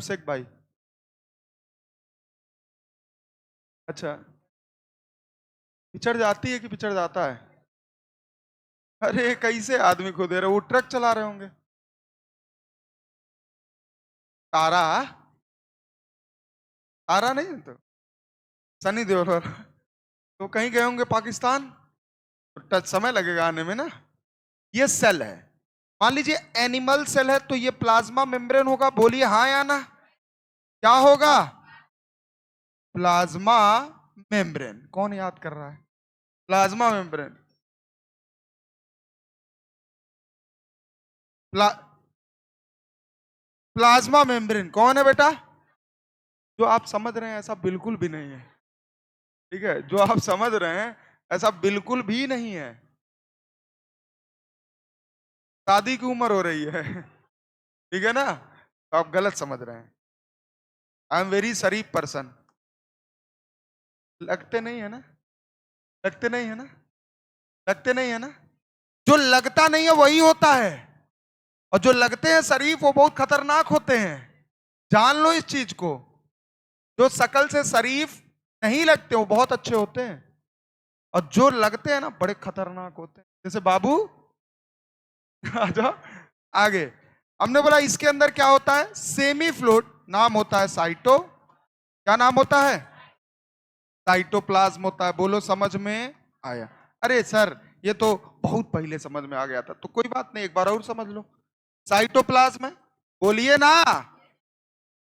अभिषेक भाई? अच्छा, पिछड़ जाती है कि पिछड़ जाता है? अरे कैसे आदमी को दे रहे हो? वो ट्रक चला रहे होंगे। तारा? तारा नहीं है तो सनी देओल। तो कहीं गए होंगे पाकिस्तान। तो टच समय लगेगा आने में ना। ये सेल है। मान लीजिए एनिमल सेल है तो ये प्लाज्मा मेम्ब्रेन होगा। बोलिए हाँ या ना। क्या होगा? Plasma membrane. कौन याद कर रहा है? Plasma membrane. प्ला, प्लाज्मा मेम्ब्रेन कौन है बेटा? जो आप समझ रहे हैं ऐसा बिल्कुल भी नहीं है। ठीक है, जो आप समझ रहे हैं ऐसा बिल्कुल भी नहीं है। शादी की उम्र हो रही है। ठीक है ना, तो आप गलत समझ रहे हैं। I am very Sharif person. लगते नहीं है ना? लगते नहीं है ना? लगते नहीं है ना? जो लगता नहीं है वही होता है। और जो लगते हैं शरीफ वो बहुत खतरनाक होते हैं। जान लो इस चीज को। जो शकल से शरीफ नहीं लगते वो बहुत अच्छे होते हैं। और जो लगते हैं ना बड़े खतरनाक होते हैं। जैसे बाबू। आ जाओ आगे। हमने बोला इसके अंदर क्या होता है? Semi fluid. नाम होता है साइटो। क्या नाम होता है? साइटोप्लाज्म होता है। बोलो समझ में आया? अरे सर ये तो बहुत पहले समझ में आ गया था। तो कोई बात नहीं, एक बार और समझ लो। साइटोप्लाज्म है। बोलिए ना।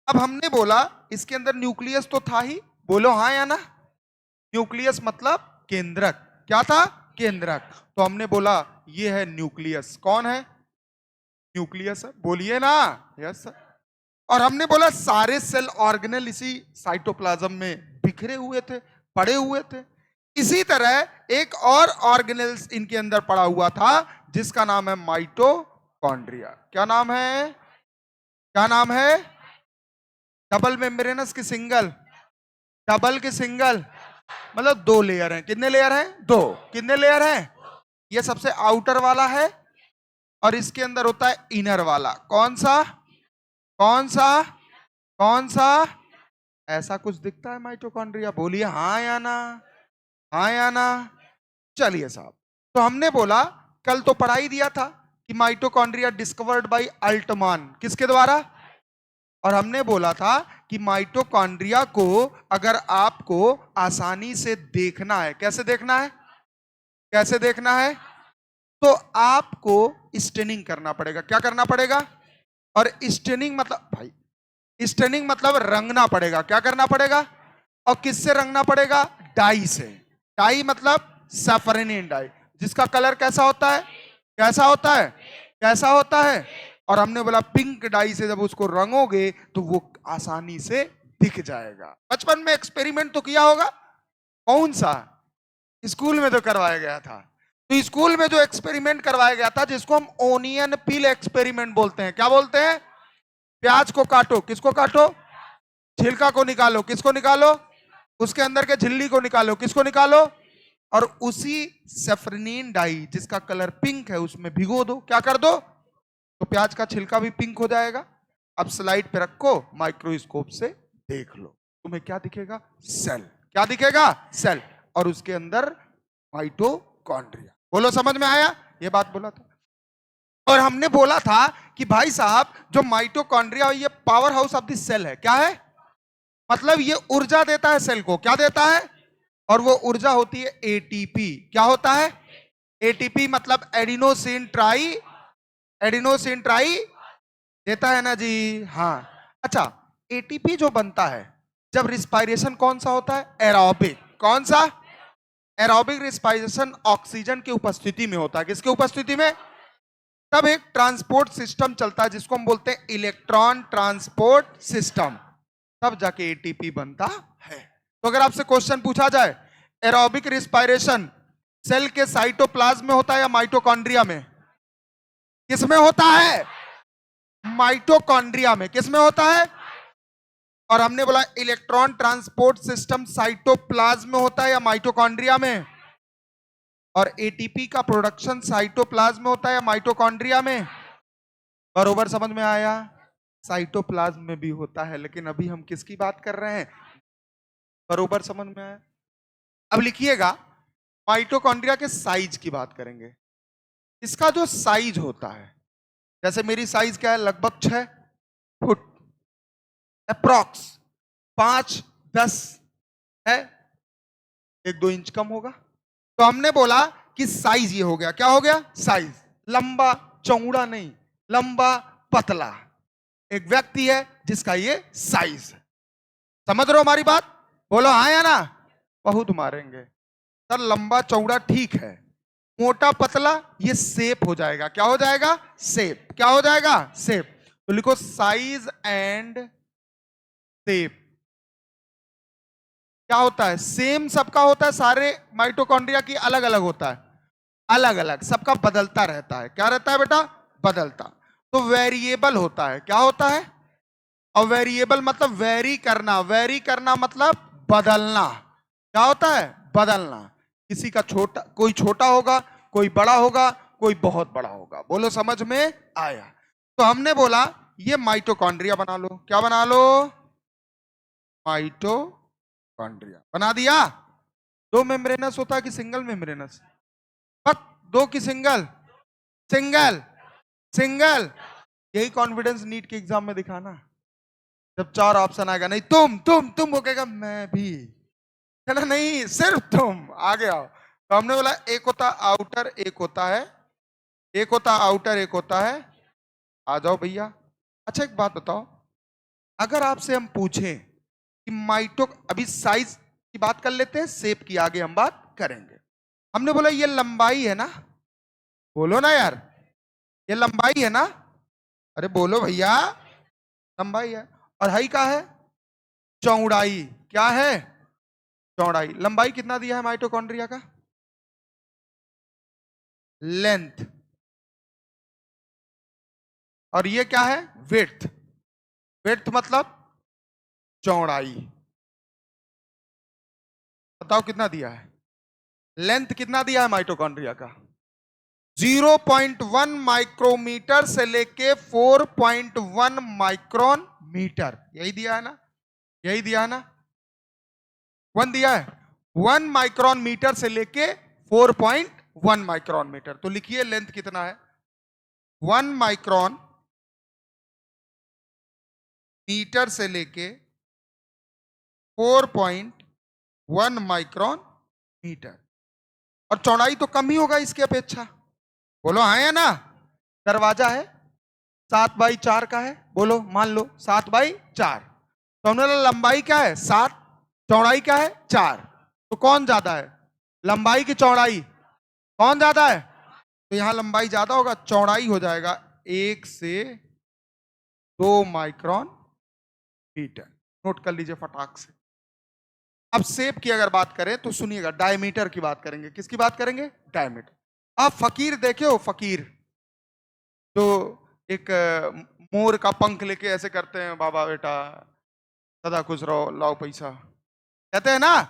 अब हमने बोला इसके अंदर न्यूक्लियस तो था ही। बोलो हाँ या ना। न्यूक्लियस मतलब केंद्रक। क्या था? केंद्रक। तो हमने बोला ये है न्यूक्लियस। कौन है? न्यूक्लियस है। बोलिए ना। Yes sir. और हमने बोला सारे सेल ऑर्गेनल इसी साइटोप्लाज्म में बिखरे हुए थे, पड़े हुए थे। इसी तरह एक और ऑर्गेनल्स इनके अंदर पड़ा हुआ था जिसका नाम है माइटोकॉन्ड्रिया। क्या नाम है? क्या नाम है? डबल मेम्ब्रेनस की सिंगल? डबल की सिंगल? मतलब दो लेयर हैं। कितने लेयर हैं? दो। कितने लेयर हैं? ये सबसे आउटर वाला है और इसके अंदर होता है इनर वाला। कौन सा? कौन सा? कौन सा? ऐसा कुछ दिखता है माइटोकॉन्ड्रिया? बोलिए हाँ या ना। हाँ या ना। चलिए साहब, तो हमने बोला कल तो पढ़ाई दिया था कि माइटोकॉन्ड्रिया डिस्कवर्ड बाय अल्टमान। किसके द्वारा? और हमने बोला था कि माइटोकॉन्ड्रिया को अगर आपको आसानी से देखना है, कैसे देखना है? कैसे देखना है? तो आपको स्टेनिंग करना पड़ेगा। क्या करना पड़ेगा? और स्टेनिंग मतलब भाई, स्टेनिंग मतलब रंगना पड़ेगा। क्या करना पड़ेगा? और किससे रंगना पड़ेगा? डाई से। डाई मतलब सैफरनिन डाई। जिसका कलर कैसा होता है? कैसा होता है? कैसा होता है? और हमने बोला पिंक डाई से जब उसको रंगोगे तो वो आसानी से दिख जाएगा। बचपन में एक्सपेरिमेंट तो किया होगा। कौन सा? स्कूल में तो करवाया गया था। तो स्कूल में जो एक्सपेरिमेंट करवाया गया था जिसको हम ओनियन पील एक्सपेरिमेंट बोलते हैं। क्या बोलते हैं? प्याज को काटो। किसको काटो? छिलका को निकालो। किसको निकालो? उसके अंदर के झिल्ली को निकालो। किसको निकालो? और उसी सेफ्रनिन डाई जिसका कलर पिंक है उसमें भिगो दो। क्या कर दो? तो प्याज का छिलका भी पिंक हो जाएगा। अब स्लाइड पे रखो, माइक्रोस्कोप से देख लो, तुम्हें क्या दिखेगा? सेल। क्या दिखेगा? सेल। और उसके अंदर माइटोकॉन्ड्रिया। बोलो समझ में आया? ये बात बोला था। और हमने बोला था कि भाई साहब जो माइटोकॉन्ड्रिया ये power house of the cell है। क्या है? मतलब ये ऊर्जा देता है सेल को। क्या देता है? और वो ऊर्जा होती है एटीपी। क्या होता है? एटीपी मतलब एडिनोसिन ट्राई। एडिनोसिन ट्राई देता है ना जी। हाँ। अच्छा, एटीपी जो बनता है जब रिस्पायरेशन कौन सा होता है? एरोबिक। कौन सा? एरोबिक रिस्पायरेशन ऑक्सीजन की उपस्थिति में होता है। किसकी उपस्थिति में? तब एक ट्रांसपोर्ट सिस्टम चलता है जिसको हम बोलते हैं इलेक्ट्रॉन ट्रांसपोर्ट सिस्टम। तब जाके एटीपी बनता है। तो अगर आपसे क्वेश्चन पूछा जाए एरोबिक रिस्पायरेशन सेल के साइटोप्लाज्म में होता है या माइटोकॉन्ड्रिया में? किसमें होता है? माइटोकॉन्ड्रिया में। किसमें होता है? और हमने बोला इलेक्ट्रॉन ट्रांसपोर्ट सिस्टम साइटोप्लाज्म में होता है या माइटोकॉन्ड्रिया में? और एटीपी का प्रोडक्शन साइटोप्लाज्म में होता है या माइटोकॉन्ड्रिया में? बरोबर समझ में आया? साइटोप्लाज्म में भी होता है, लेकिन अभी हम किसकी बात कर रहे हैं? बरोबर समझ में आया? अब लिखिएगा, माइटोकॉन्ड्रिया के साइज की बात करेंगे। इसका जो साइज होता है, जैसे मेरी साइज क्या है, लगभग 6 फुट, अप्रॉक्स 5-10 है, 1-2 इंच कम होगा। तो हमने बोला कि साइज ये हो गया, क्या हो गया? साइज। लंबा चौड़ा नहीं, लंबा पतला एक व्यक्ति है जिसका ये साइज। समझ रहे हो हमारी बात? बोलो हाँ या ना? बहुत मारेंगे सर। लंबा चौड़ा ठीक है, मोटा पतला ये शेप हो जाएगा। क्या हो जाएगा? शेप। क्या हो जाएगा? शेप। तो लिखो साइज एंड शेप। क्या होता है? सेम सबका होता है, सारे माइटोकॉन्ड्रिया की अलग अलग होता है, अलग अलग सबका बदलता रहता है। क्या रहता है बेटा? बदलता। तो वेरिएबल होता है। क्या होता है? और वेरिएबल मतलब वेरी करना, वेरी करना मतलब बदलना। क्या होता है? बदलना। किसी का छोटा, कोई छोटा होगा, कोई बड़ा होगा, कोई बहुत बड़ा होगा। बोलो समझ में आया? तो हमने बोला ये माइटोकॉन्ड्रिया बना लो। क्या बना लो? माइटोकॉन्ड्रिया बना दिया। 2 मेम्ब्रेनस होता है कि सिंगल मेम्ब्रेनस? बस 2 की सिंगल? Single single. यही कॉन्फिडेंस नीट के एग्जाम में दिखाना। जब 4 ऑप्शन आएगा, नहीं तुम वो कहेगा मैं भी, है ना? नहीं, सिर्फ तुम आगे आओ। तो हमने बोला एक होता आउटर, एक होता है, एक होता आउटर, एक होता है। आ जाओ भैया। अच्छा एक बात बताओ, अगर आपसे हम पूछें कि माइटो, अभी साइज की बात कर लेते हैं, शेप की आगे हम बात करेंगे। हमने बोला ये लंबाई है ना? बोलो ना यार, ये लंबाई है ना? अरे बोलो भैया, लंबाई है। और हाई का है? चौड़ाई। क्या है? चौड़ाई। लंबाई कितना दिया है माइटोकॉन्ड्रिया का? लेंथ। और ये क्या है? विड्थ। विड्थ मतलब चौड़ाई। बताओ कितना दिया है? लेंथ कितना दिया है माइटोकॉन्ड्रिया का? 0.1 माइक्रोमीटर से लेके 4.1 माइक्रोन मीटर। यही दिया है ना? यही दिया है ना? 1 दिया है। 1 माइक्रोन मीटर से लेके 4.1 माइक्रोन मीटर। तो लिखिए लेंथ कितना है? 1 माइक्रोन मीटर से लेके 4.1 माइक्रोन मीटर। और चौड़ाई तो कम ही होगा इसकी अपेक्षा। बोलो हाँ या ना? दरवाजा है 7x4 का है, बोलो मान लो 7x4। तो हमने बोला लंबाई क्या है? 7, चौड़ाई क्या है? 4। तो कौन ज्यादा है? लंबाई की चौड़ाई? कौन ज्यादा है? तो यहां लंबाई ज्यादा होगा, चौड़ाई हो जाएगा 1 से 2 माइक्रोन मीटर। नोट कर लीजिए फटाक से। अब शेप की अगर बात करें तो सुनिएगा, डायमीटर की बात करेंगे। किसकी बात करेंगे? डायमीटर। आप फकीर देखे हो? फकीर जो एक मोर का पंख लेके ऐसे करते हैं, बाबा बेटा सदा खुश रहो, लाओ पैसा, कहते हैं ना?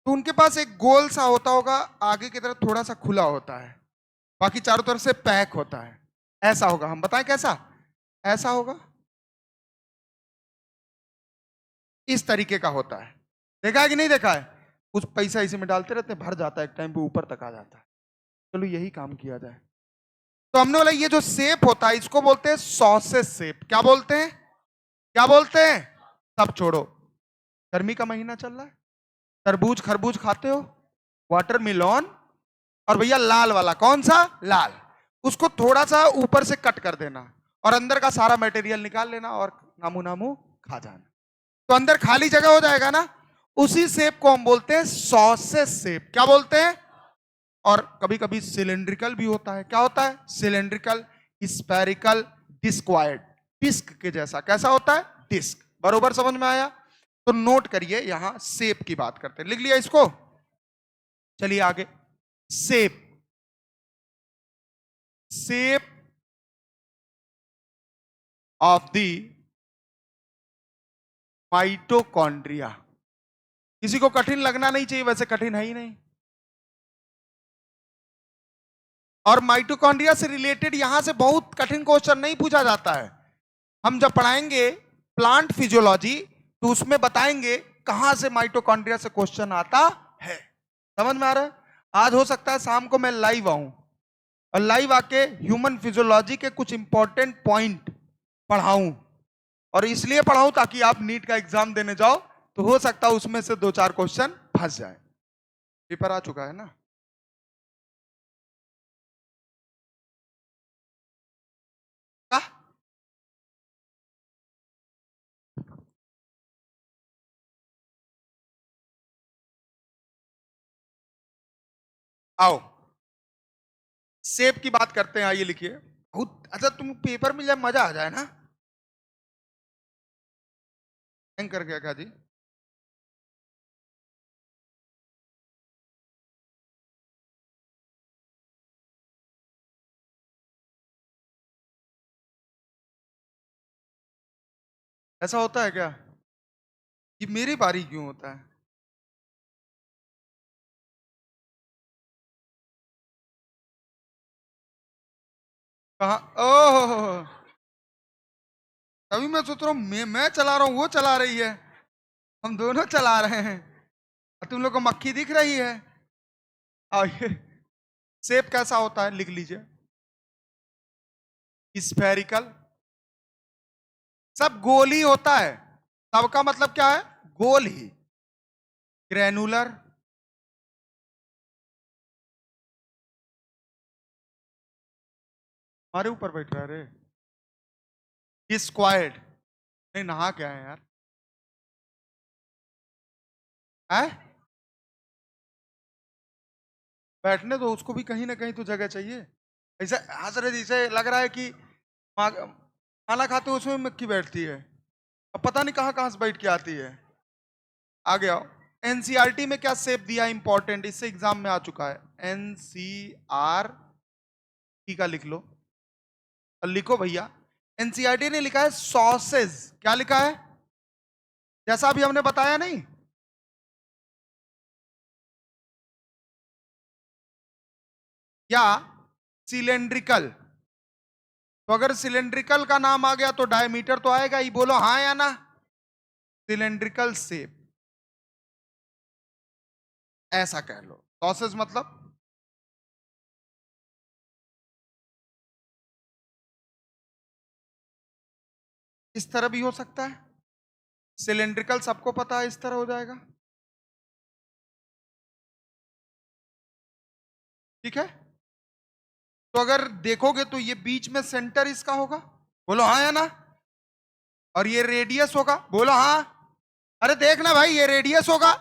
तो उनके पास एक गोल सा होता होगा, आगे की तरफ थोड़ा सा खुला होता है, बाकी चारों तरफ से पैक होता है। ऐसा होगा। हम बताएं कैसा? ऐसा होगा, इस तरीके का होता है। देखा है कि नहीं देखा है? कुछ पैसा इसी में डालते रहते हैं, भर जाता है, एक टाइम पे ऊपर तक आ जाता है। चलो यही काम किया जाए। तो हमने बोला ये जो शेप होता है इसको बोलते हैं सॉसेज शेप। क्या बोलते हैं? क्या बोलते हैं? सब छोड़ो, गर्मी का महीना चल रहा है, तरबूज खरबूज खाते हो, वाटरमेलन, और भैया लाल वाला कौन सा? लाल। उसको थोड़ा सा ऊपर से कट कर देना और अंदर का सारा मटेरियल निकाल लेना और नामू नामू खा जाना, तो अंदर खाली जगह हो जाएगा ना? उसी शेप को हम बोलते हैं सॉसेज शेप। क्या बोलते हैं? और कभी कभी सिलेंड्रिकल भी होता है। क्या होता है? सिलेंड्रिकल, स्फेरिकल, डिस्क्वायर्ड, डिस्क के जैसा। कैसा होता है? डिस्क। बरोबर समझ में आया? तो नोट करिए, यहां शेप की बात करते हैं। लिख लिया इसको? चलिए आगे। Shape, shape of the mitochondria. किसी को कठिन लगना नहीं चाहिए, वैसे कठिन है ही नहीं। और माइटोकॉन्ड्रिया से रिलेटेड यहां से बहुत कठिन क्वेश्चन नहीं पूछा जाता है। हम जब पढ़ाएंगे प्लांट फिजियोलॉजी तो उसमें बताएंगे कहां से माइटोकॉन्ड्रिया से क्वेश्चन आता है। समझ में आ रहा है? आज हो सकता है शाम को मैं लाइव आऊं और लाइव आके ह्यूमन फिजियोलॉजी के कुछ इंपॉर्टेंट पॉइंट पढ़ाऊं, और इसलिए पढ़ाऊं ताकि आप नीट का एग्जाम देने जाओ तो हो सकता है उसमें से 2-4 क्वेश्चन फंस जाए। पेपर आ चुका है ना? का? आओ सेब की बात करते हैं, आइए लिखिए। बहुत अच्छा, तुम पेपर में जब मजा आ जाए ना। एंकर क्या क्या जी? ऐसा होता है क्या? ये मेरी बारी क्यों होता है? कहा? ओह, तभी मैं सोच रहा हूँ मैं चला रहा हूँ, वो चला रही है, हम दोनों चला रहे हैं और तुम लोग को मक्खी दिख रही है। आइए, सेब कैसा होता है लिख लीजिए। स्फेरिकल, सब गोल ही होता है। सबका मतलब क्या है? गोल ही। ग्रेनुलर, हमारे ऊपर बैठ रहा है रे। स्क्वायर्ड, नहीं नहा क्या है यार? है? बैठने दो उसको भी, कहीं ना कहीं तो जगह चाहिए। ऐसे हंस रहे जैसे लग रहा है कि खाना खाते हो उसमें मक्खी बैठती है। अब पता नहीं कहाँ कहाँ से बैठ के आती है। आ गया। एनसीईआरटी में क्या सेप दिया इंपॉर्टेंट, इससे एग्जाम में आ चुका है। एनसीआर टी का लिख लो और लिखो भैया। एनसीईआरटी ने लिखा है सॉसेज, क्या लिखा है? जैसा अभी हमने बताया नहीं, या सिलेंड्रिकल। तो अगर सिलेंड्रिकल का नाम आ गया तो डायमीटर तो आएगा ही, बोलो हाँ या ना? सिलेंड्रिकल शेप, ऐसा कह लो। सॉसेज मतलब इस तरह भी हो सकता है। सिलेंड्रिकल सबको पता है, इस तरह हो जाएगा। ठीक है, तो अगर देखोगे तो ये बीच में सेंटर इसका होगा, बोलो हाँ या ना? और ये रेडियस होगा, बोलो हाँ। अरे देखना भाई, ये रेडियस होगा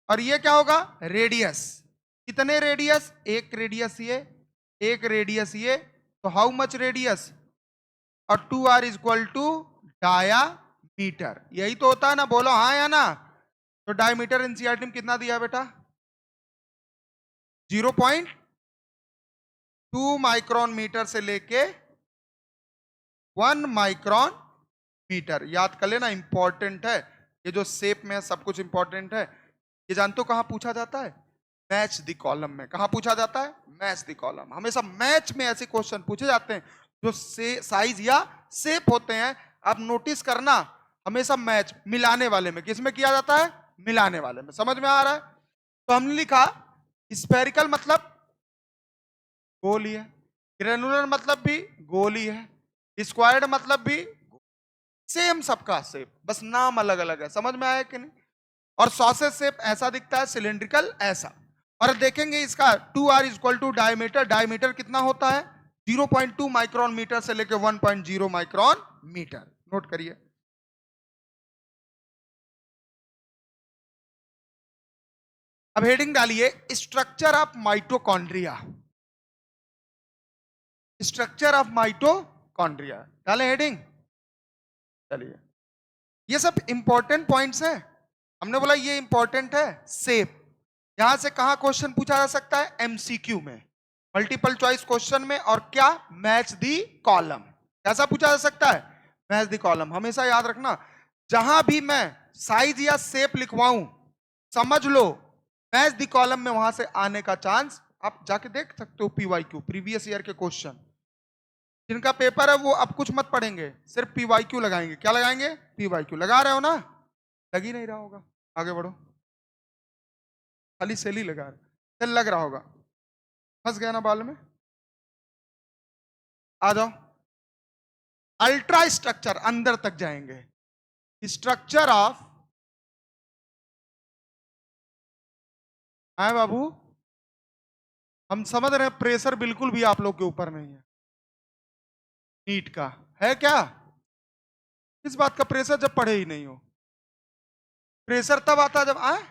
और ये क्या होगा? रेडियस। कितने रेडियस? एक रेडियस ये, एक रेडियस ये, तो हाउ मच रेडियस? और 2r इक्वल टू डायामीटर, यही तो होता है ना, बोलो हाँ या ना? तो डायमीटर एनसीईआरटी में कितना दिया बेटा? 0.2 माइक्रोन मीटर से लेके 1 माइक्रोन मीटर। याद कर लेना, इंपॉर्टेंट है। ये जो शेप में है सब कुछ इंपॉर्टेंट है। ये जानते हो कहां पूछा जाता है? मैच द कॉलम में। कहां पूछा जाता है? Match the column. हमेशा मैच में ऐसे क्वेश्चन पूछे जाते हैं जो साइज या शेप होते हैं। आप नोटिस करना, हमेशा मैच मिलाने वाले में, किसमें किया जाता है? मिलाने वाले में। समझ में आ रहा है? तो हमने लिखा स्फेरिकल मतलब गोल ही है, ग्रेनुलर मतलब भी गोल ही है, स्क्वायर्ड मतलब भी सेम, सबका शेप, बस नाम अलग अलग है। समझ में आया कि नहीं? और सॉसेज शेप ऐसा दिखता है, सिलेंड्रिकल ऐसा। और देखेंगे इसका 2r equal to diameter. Diameter कितना होता है? 0.2 माइक्रोन मीटर से लेकर 1.0 माइक्रोन मीटर। नोट करिए। अब हेडिंग डालिए, structure of mitochondria. Structure of mitochondria डाले हेडिंग। चलिए, ये सब इंपॉर्टेंट पॉइंट्स हैं। हमने बोला ये इंपॉर्टेंट है। सेप, यहां से कहां क्वेश्चन पूछा जा सकता है? एमसीक्यू में, मल्टीपल चॉइस क्वेश्चन में। और क्या? Match the column. कैसा पूछा जा सकता है? Match the column. हमेशा याद रखना, जहां भी मैं साइज या शेप लिखवाऊं, समझ लो मैच दी कॉलम में वहां से आने का चांस। आप जाके देख सकते हो पीवाईक्यू, प्रीवियस ईयर के क्वेश्चन। जिनका पेपर है वो अब कुछ मत पढ़ेंगे, सिर्फ पीवाईक्यू लगाएंगे। क्या लगाएंगे? पीवाईक्यू। लगा रहे हो ना? लग ही नहीं रहा होगा, आगे बढ़ो। खाली सेल ही लगा रहे, सेल लग रहा होगा। फंस गया ना बाल में? आ जाओ। अल्ट्रा स्ट्रक्चर, अंदर तक जाएंगे। स्ट्रक्चर ऑफ, है बाबू, हम समझ रहे हैं प्रेशर बिल्कुल भी आप लोग के ऊपर नहीं है। नीट का है क्या? इस बात का प्रेशर जब पढ़े ही नहीं हो। प्रेशर तब आता है जब आए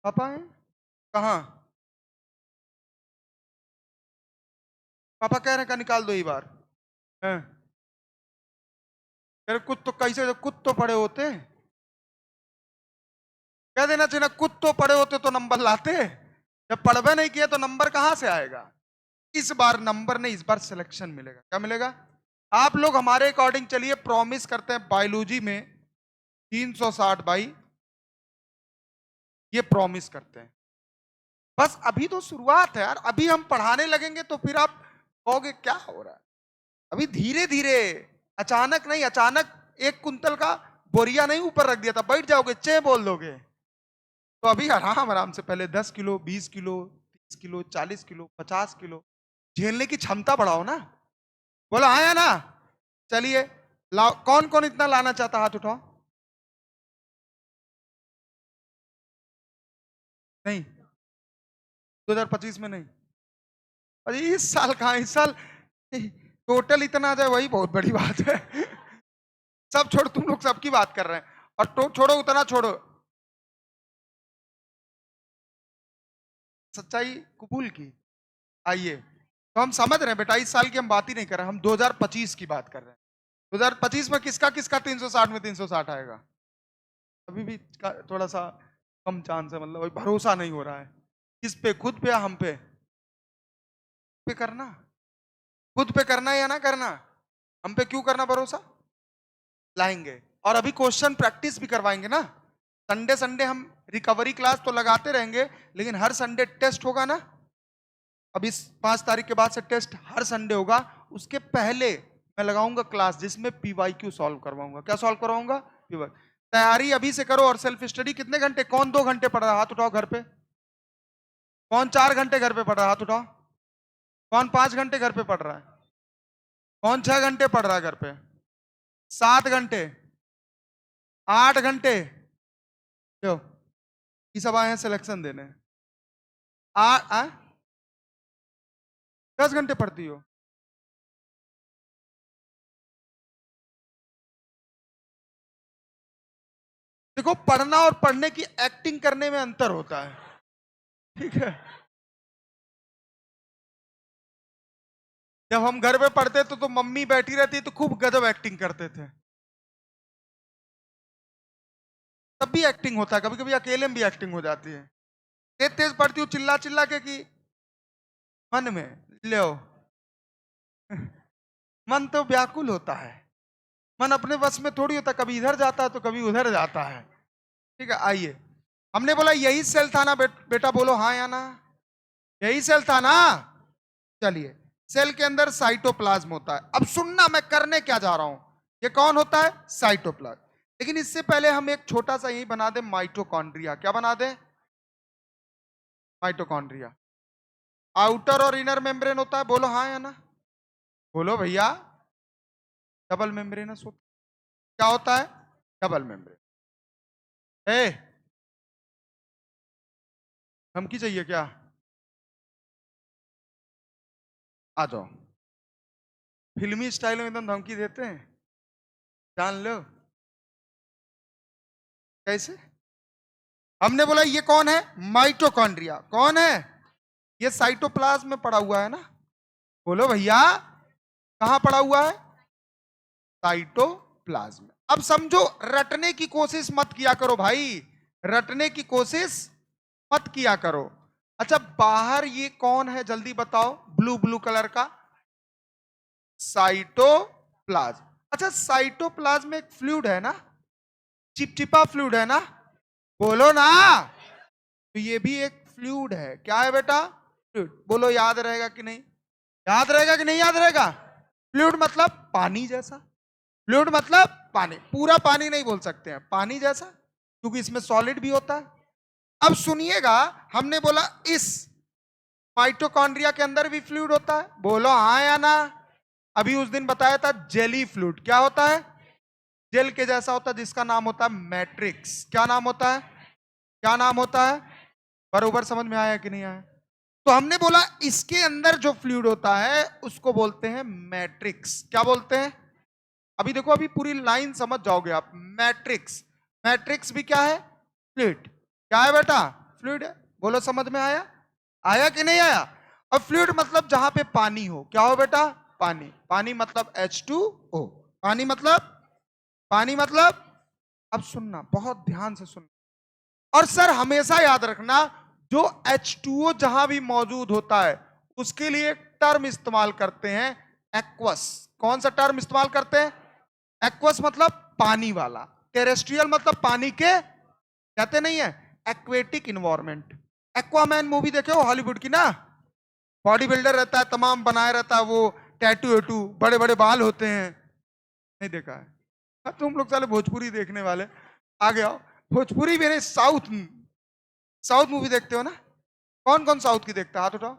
पापा है कहा, पापा कह रहे हैं का निकाल दो ये बार है। अरे कुछ तो कैसे, कुछ तो पढ़े होते, कह देना चाहिए ना, कुछ तो पढ़े होते तो नंबर लाते। जब पढ़वे नहीं किए तो नंबर कहां से आएगा? इस बार नंबर नहीं, इस बार सिलेक्शन मिलेगा। क्या मिलेगा? आप लोग हमारे अकॉर्डिंग चलिए, प्रॉमिस करते हैं बायोलॉजी में 360 बाई, ये प्रॉमिस करते हैं। बस अभी तो शुरुआत है यार, अभी हम पढ़ाने लगेंगे तो फिर आप कहोगे क्या हो रहा है। अभी धीरे धीरे, अचानक नहीं, अचानक 1 कुंतल का बोरिया नहीं ऊपर रख दिया था बैठ जाओगे चे बोल दोगे। तो अभी आराम आराम से पहले 10 kilo, 20 kilo, 30 kilo, 40 kilo, 50 kilo झेलने की क्षमता बढ़ाओ ना। बोलो आया ना? चलिए लाओ, कौन कौन इतना लाना चाहता, हाथ उठाओ। नहीं, 2025 में नहीं। अरे इस साल कहाँ, इस साल टोटल इतना आ जाए वही बहुत बड़ी बात है। सब छोड़ो, तुम लोग सबकी बात कर रहे हैं, और छोड़ो उतना छोड़ो, सच्चाई कबूल की। आइए, तो हम समझ रहे हैं बेटा, इस साल की हम बात ही नहीं कर रहे हैं, हम 2025 की बात कर रहे हैं। 2025 में किसका किसका 360 में 360 आएगा? अभी भी थोड़ा सा कम चांस है, मतलब भरोसा नहीं हो रहा है। किस पे? खुद पे या हम पे करना? खुद पे करना है या ना करना? हम पे क्यों करना भरोसा? लाएंगे, और अभी क्वेश्चन प्रैक्टिस भी करवाएंगे ना। संडे संडे हम रिकवरी क्लास तो लगाते रहेंगे, लेकिन हर संडे टेस्ट होगा ना। अब इस 5 तारीख के बाद से टेस्ट हर संडे होगा। उसके पहले मैं लगाऊंगा क्लास जिसमें पीवाईक्यू सॉल्व करवाऊंगा। क्या सॉल्व करवाऊंगा? पीवाई। तैयारी अभी से करो, और सेल्फ स्टडी कितने घंटे, कौन 2 घंटे पढ़ रहा है हाथ उठाओ घर पे। कौन 4 घंटे घर पे पढ़ रहा है हाथ उठाओ। कौन 5 घंटे घर पे पढ़ रहा है। कौन 6 घंटे पढ़ रहा है घर पे। 7 घंटे, 8 घंटे, क्यों? ये सब आए हैं सिलेक्शन देने। आ 10 घंटे पढ़ती हो। देखो, पढ़ना और पढ़ने की एक्टिंग करने में अंतर होता है, ठीक है। जब हम घर पे पढ़ते तो मम्मी बैठी रहती तो खूब गजब एक्टिंग करते थे, तब भी एक्टिंग होता है, कभी कभी अकेले में भी एक्टिंग हो जाती है। तेज तेज पढ़ती हूँ चिल्ला चिल्ला के, कि मन में ले मन तो व्याकुल होता है, मन अपने बस में थोड़ी होता, कभी इधर जाता है तो कभी उधर जाता है। ठीक है, आइए, हमने बोला यही सेल था ना बेटा, बोलो हाँ या ना। यही सेल था ना। चलिए, सेल के अंदर साइटोप्लाज्म होता है। अब सुनना मैं करने क्या जा रहा हूं। ये कौन होता है? साइटोप्लाज्म। लेकिन इससे पहले हम एक छोटा सा यही बना दे, माइटोकॉन्ड्रिया। क्या बना दे? माइटोकॉन्ड्रिया। आउटर और इनर मेम्ब्रेन होता है, बोलो हाँ या ना। बोलो भैया। डबल मेम्ब्रेनस होता है। क्या होता है? Double membrane. ए, धमकी चाहिए क्या? आ जाओ, फिल्मी स्टाइल में एकदम धमकी देते हैं, जान लो कैसे। हमने बोला ये कौन है? माइटोकॉन्ड्रिया। कौन है? ये साइटोप्लाज्म में पड़ा हुआ है ना। बोलो भैया, कहां पड़ा हुआ है? साइटोप्लाज्म। अब समझो, रटने की कोशिश मत किया करो भाई, रटने की कोशिश मत किया करो। अच्छा, बाहर ये कौन है जल्दी बताओ, ब्लू ब्लू कलर का? साइटोप्लाज्म। अच्छा, साइटोप्लाज्म एक फ्लूइड है ना, चिपचिपा फ्लूइड है ना, बोलो ना। तो ये भी एक फ्लूइड है। क्या है बेटा? फ्लूइड। बोलो याद रहेगा कि नहीं? याद रहेगा कि नहीं याद रहेगा? फ्लूइड मतलब पानी जैसा, फ्लूइड मतलब पानी, पूरा पानी नहीं बोल सकते हैं, पानी जैसा, क्योंकि इसमें सॉलिड भी होता है। अब सुनिएगा, हमने बोला इस माइटोकॉन्ड्रिया के अंदर भी फ्लूइड होता है, बोलो हाँ या ना। अभी उस दिन बताया था जेली फ्लूइड क्या होता है, जेल के जैसा होता है, जिसका नाम होता है मैट्रिक्स। क्या नाम होता है? क्या नाम होता है? बरोबर समझ में आया कि नहीं आया? तो हमने बोला इसके अंदर जो फ्लूइड होता है उसको बोलते हैं मैट्रिक्स। क्या बोलते हैं? अभी देखो, अभी पूरी लाइन समझ जाओगे आप। मैट्रिक्स, मैट्रिक्स भी क्या है? फ्लूइड। क्या है बेटा? फ्लूइड है। बोलो समझ में आया? आया कि नहीं आया? अब फ्लूइड मतलब जहां पे पानी हो। क्या हो बेटा? पानी। पानी मतलब H2O। पानी मतलब, पानी मतलब, अब सुनना बहुत ध्यान से सुनना, और सर हमेशा याद रखना, जो H2O जहां भी मौजूद होता है उसके लिए एक टर्म इस्तेमाल करते हैं, एक्वस। कौन सा टर्म इस्तेमाल करते हैं? एक्वस मतलब पानी वाला। टेरेस्ट्रियल मतलब पानी के, कहते नहीं है, एक्वेटिक इन्वायरमेंट। एक्वामैन मूवी देखे हो हॉलीवुड की ना? बॉडी बिल्डर रहता है, तमाम बनाए रहता है, वो टैटू वेटू, बड़े बड़े बाल होते हैं। नहीं देखा है? हाँ, तुम लोग साले भोजपुरी देखने वाले, आगे आओ। भोजपुरी मेरे साउथ, साउथ मूवी देखते हो ना? कौन कौन साउथ की देखता है? हाथ उठाओ।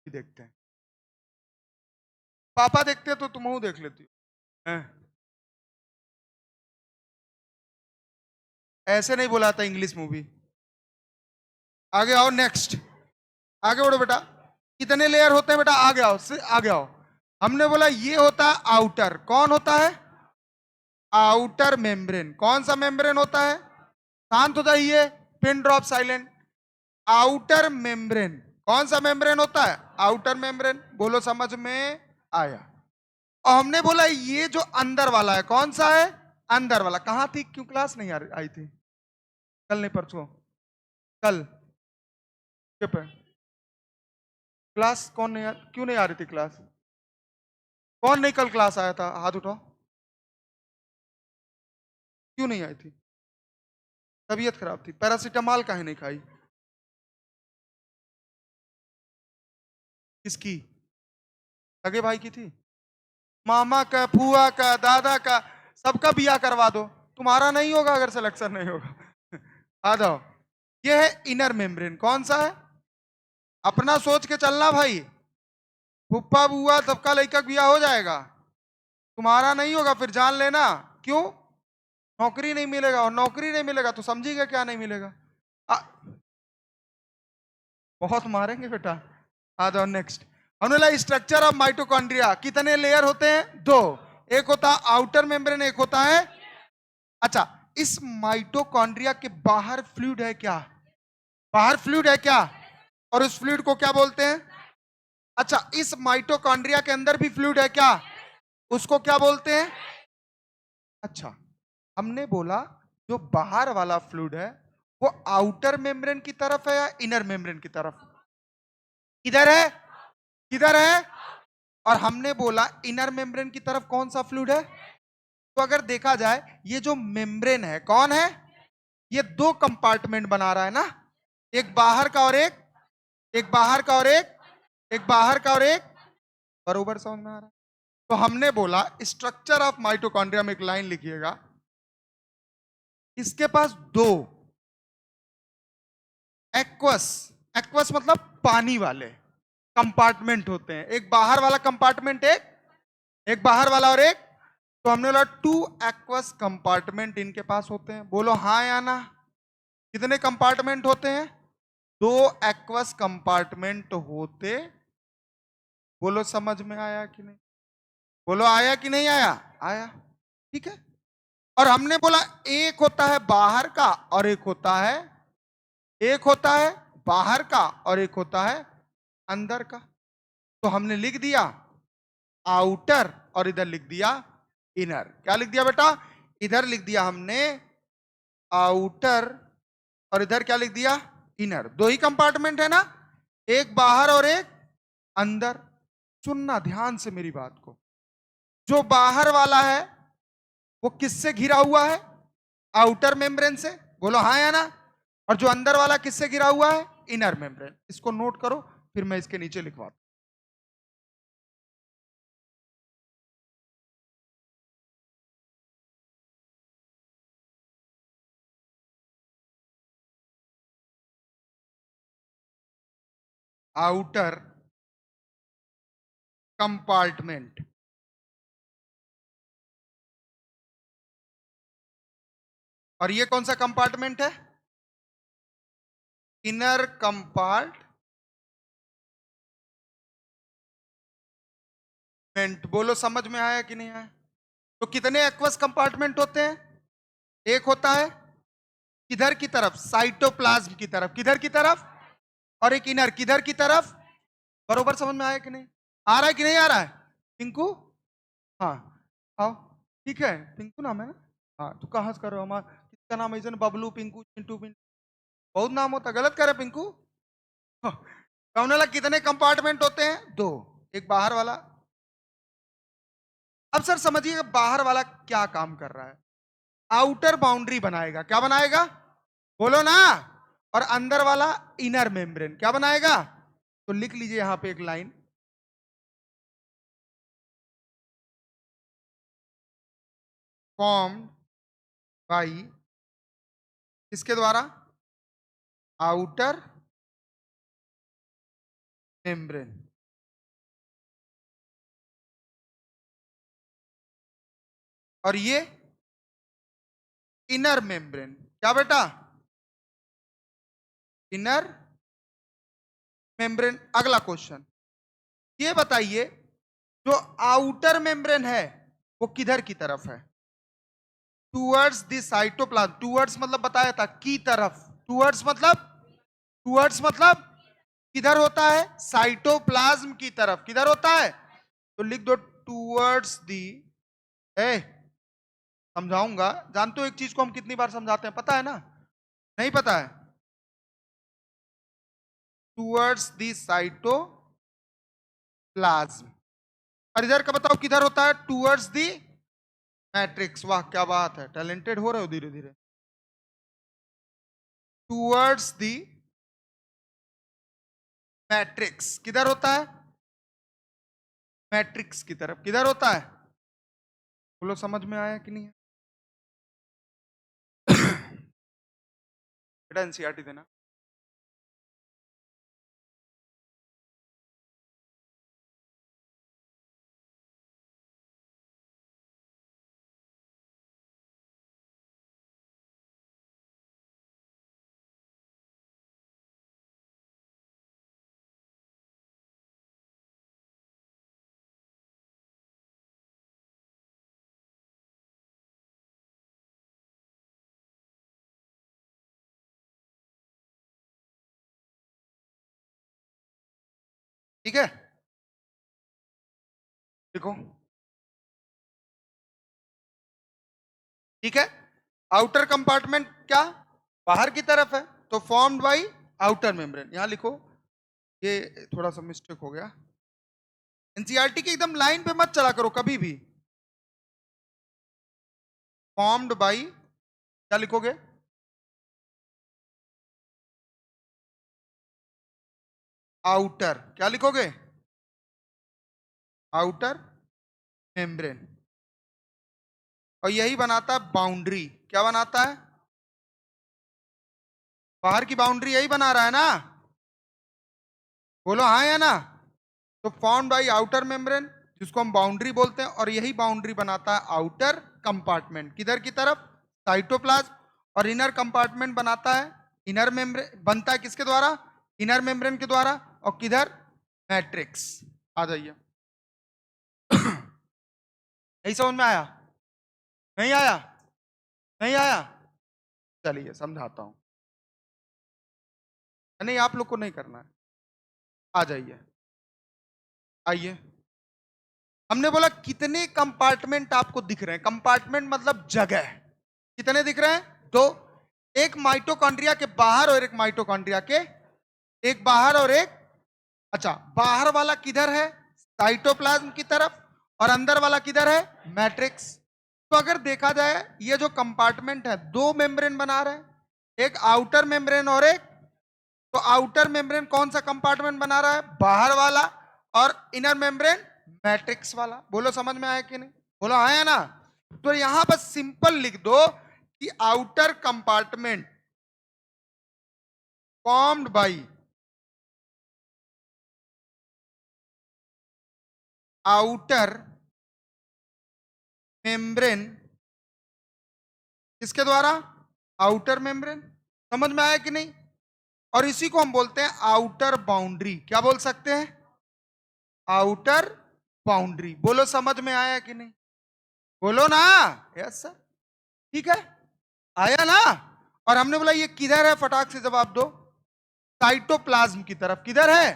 देखते हैं। पापा देखते हैं तो तुम देख लेती हो। ऐसे नहीं बोला था इंग्लिश मूवी। आगे आओ, नेक्स्ट। आगे बढ़ो बेटा। कितने लेयर होते हैं बेटा? आगे आओ, आगे आओ। हमने बोला ये होता है आउटर। कौन होता है? Outer membrane. कौन सा मेम्ब्रेन होता है? शांत हो जाइए, pin drop silent. Outer membrane. कौन सा मेम्ब्रेन होता है? Outer membrane. बोलो समझ में आया? और हमने बोला ये जो अंदर वाला है, कौन सा है? अंदर वाला। कहां थी? क्यों क्लास नहीं आई थी? कल नहीं, परसों? कल पे क्लास कौन नहीं क्यों नहीं आ रही थी क्लास? कौन नहीं कल क्लास आया था? हाथ उठाओ। क्यों नहीं आई थी? तबीयत खराब थी? पैरासीटामॉल काहे नहीं खाई? किसकी? सगे भाई की थी? मामा का, फुआ का, दादा का, सबका बिया करवा दो, तुम्हारा नहीं होगा अगर सिलेक्शन नहीं होगा। आ जाओ। ये है इनर मेम्ब्रेन। कौन सा है? अपना सोच के चलना भाई। फुप्पा बुआ सबका लड़का बिया हो जाएगा, तुम्हारा नहीं होगा, फिर जान लेना। क्यों? नौकरी नहीं मिलेगा, और नौकरी नहीं मिलेगा तो समझिएगा क्या नहीं मिलेगा। आ, बहुत मारेंगे बेटा। आ जाओ नेक्स्ट। हमने स्ट्रक्चर ऑफ माइटोकॉन्ड्रिया, कितने लेयर होते हैं? दो। एक होता है आउटर मेम्ब्रेन, एक होता है, अच्छा, इस माइटोकॉन्ड्रिया के बाहर फ्लूइड है क्या? बाहर फ्लूइड है क्या? और उस फ्लूइड को क्या बोलते हैं? अच्छा, इस माइटोकॉन्ड्रिया के अंदर भी फ्लूइड है क्या? उसको क्या बोलते हैं? अच्छा, हमने बोला जो बाहर वाला फ्लूइड है वो आउटर मेम्ब्रेन की तरफ है या इनर मेम्ब्रेन की तरफ? किधर है? किधर है? और हमने बोला इनर मेम्ब्रेन की तरफ कौन सा फ्लूइड है? तो अगर देखा जाए ये जो मेम्ब्रेन है कौन है? ये दो कंपार्टमेंट बना रहा है ना, एक बाहर का और एक बाहर का और एक बाहर का और एक, बरोबर समझ में आ रहा है? तो हमने बोला स्ट्रक्चर ऑफ माइटोकॉन्ड्रिया में एक लाइन लिखिएगा, इसके पास दो एक्वस, एक्वस मतलब पानी वाले कंपार्टमेंट होते हैं, एक बाहर वाला कंपार्टमेंट, एक बाहर वाला और एक, तो हमने बोला टू एक्वस कंपार्टमेंट इनके पास होते हैं। बोलो हाँ या ना? कितने कंपार्टमेंट होते हैं? दो एक्वस कंपार्टमेंट होते। बोलो समझ में आया कि नहीं? बोलो आया कि नहीं आया? आया, ठीक है। और हमने बोला एक होता है बाहर का और एक होता है, एक होता है बाहर का और एक होता है अंदर का। तो हमने लिख दिया आउटर और इधर लिख दिया इनर। क्या लिख दिया बेटा? इधर लिख दिया हमने आउटर और इधर क्या लिख दिया? इनर। दो ही कंपार्टमेंट है ना, एक बाहर और एक अंदर। सुनना ध्यान से मेरी बात को, जो बाहर वाला है वो किससे घिरा हुआ है? आउटर मेम्ब्रेन से। बोलो हाँ या ना? और जो अंदर वाला किससे घिरा हुआ है? Inner membrane. इसको नोट करो, फिर मैं इसके नीचे लिखवाता हूं। आउटर कंपार्टमेंट, और ये कौन सा कंपार्टमेंट है? Inner compartment. बोलो समझ में आया कि नहीं आया? तो कितने एक्वस कंपार्टमेंट होते हैं? एक होता है किधर की तरफ, साइटोप्लाज्म की तरफ, किधर की तरफ, और एक इनर किधर की तरफ। बरोबर समझ में आया कि नहीं? आ रहा है कि नहीं आ रहा है? पिंकू, हाँ, आओ। ठीक है, पिंकू नाम है ना? हाँ, तो कहाँ से कर रहे हो? हमारा किसका नाम है? बबलू, पिंकू, चिंटू, पिंटू, बहुत नाम होता, गलत करे पिंकू। हाँ, कौन वाला कितने कंपार्टमेंट होते हैं? दो। एक बाहर वाला। अब सर समझिए बाहर वाला क्या काम कर रहा है? आउटर बाउंड्री बनाएगा। क्या बनाएगा? बोलो ना। और अंदर वाला इनर मेम्ब्रेन क्या बनाएगा? तो लिख लीजिए यहां पे एक लाइन, फॉर्म्ड बाई, किसके द्वारा? Outer membrane. और ये इनर मेम्ब्रेन। क्या बेटा? Inner membrane. अगला क्वेश्चन ये बताइए, जो आउटर मेम्ब्रेन है वो किधर की तरफ है? Towards the cytoplasm. टूवर्ड्स मतलब बताया था की तरफ। टूवर्ड्स मतलब, टूवर्ड्स मतलब किधर होता है? साइटोप्लाज्म की तरफ। किधर होता है? तो लिख दो टूवर्ड्स दी, ए, समझाऊंगा। जानते हो एक चीज को हम कितनी बार समझाते हैं, पता है ना? नहीं पता है? Towards the cytoplasm. और इधर का बताओ किधर होता है? Towards the matrix. वाह क्या बात है, टैलेंटेड हो रहे हो धीरे धीरे। टूवर्ड्स दी मैट्रिक्स किधर होता है? मैट्रिक्स की तरफ। किधर होता है? बोलो समझ में आया कि नहीं है? बेटा एनसीईआरटी देना। ठीक है, देखो, ठीक है। आउटर कंपार्टमेंट क्या, बाहर की तरफ है, तो फॉर्म्ड बाई आउटर मेम्ब्रेन। यहां लिखो, ये थोड़ा सा मिस्टेक हो गया। एनसीईआरटी की एकदम लाइन पे मत चला करो कभी भी। फॉर्म्ड बाई, क्या लिखोगे? आउटर। क्या लिखोगे? Outer membrane. और यही बनाता है बाउंड्री। क्या बनाता है? बाहर की बाउंड्री यही बना रहा है ना? बोलो हाँ या ना? तो फॉर्म्ड बाई आउटर मेम्ब्रेन, जिसको हम बाउंड्री बोलते हैं, और यही बाउंड्री बनाता है आउटर कंपार्टमेंट। किधर की तरफ? साइटोप्लाज्म। और इनर कंपार्टमेंट बनाता है, इनर मेम्ब्रेन बनता है किसके द्वारा? इनर मेम्ब्रेन के द्वारा। और किधर? मैट्रिक्स। आ जाइए। नहीं समझ में आया? नहीं आया? नहीं आया? चलिए समझाता हूं। नहीं, आप लोग को नहीं करना है। आ जाइए, आइए। हमने बोला कितने कंपार्टमेंट आपको दिख रहे हैं? कंपार्टमेंट मतलब जगह। कितने दिख रहे हैं? दो। एक माइटोकॉन्ड्रिया के बाहर और एक माइटोकॉन्ड्रिया के, एक बाहर और एक, अच्छा, बाहर वाला किधर है? साइटोप्लाज्म की तरफ। और अंदर वाला किधर है? मैट्रिक्स। तो अगर देखा जाए ये जो कंपार्टमेंट है, दो मेम्ब्रेन बना रहे हैं, एक आउटर मेम्ब्रेन और एक तो आउटर मेम्ब्रेन कौन सा कंपार्टमेंट बना रहा है? बाहर वाला। और इनर मेम्ब्रेन मैट्रिक्स वाला। बोलो समझ में आया कि नहीं? बोलो आया ना? तो यहां बस सिंपल लिख दो कि outer compartment formed by outer membrane. किसके द्वारा? Outer membrane. समझ में आया कि नहीं? और इसी को हम बोलते हैं आउटर बाउंड्री। क्या बोल सकते हैं? Outer boundary. बोलो समझ में आया कि नहीं? बोलो ना। Yes sir. ठीक है, आया ना? और हमने बोला ये किधर है, फटाक से जवाब दो। साइटोप्लाज्म की तरफ। किधर है?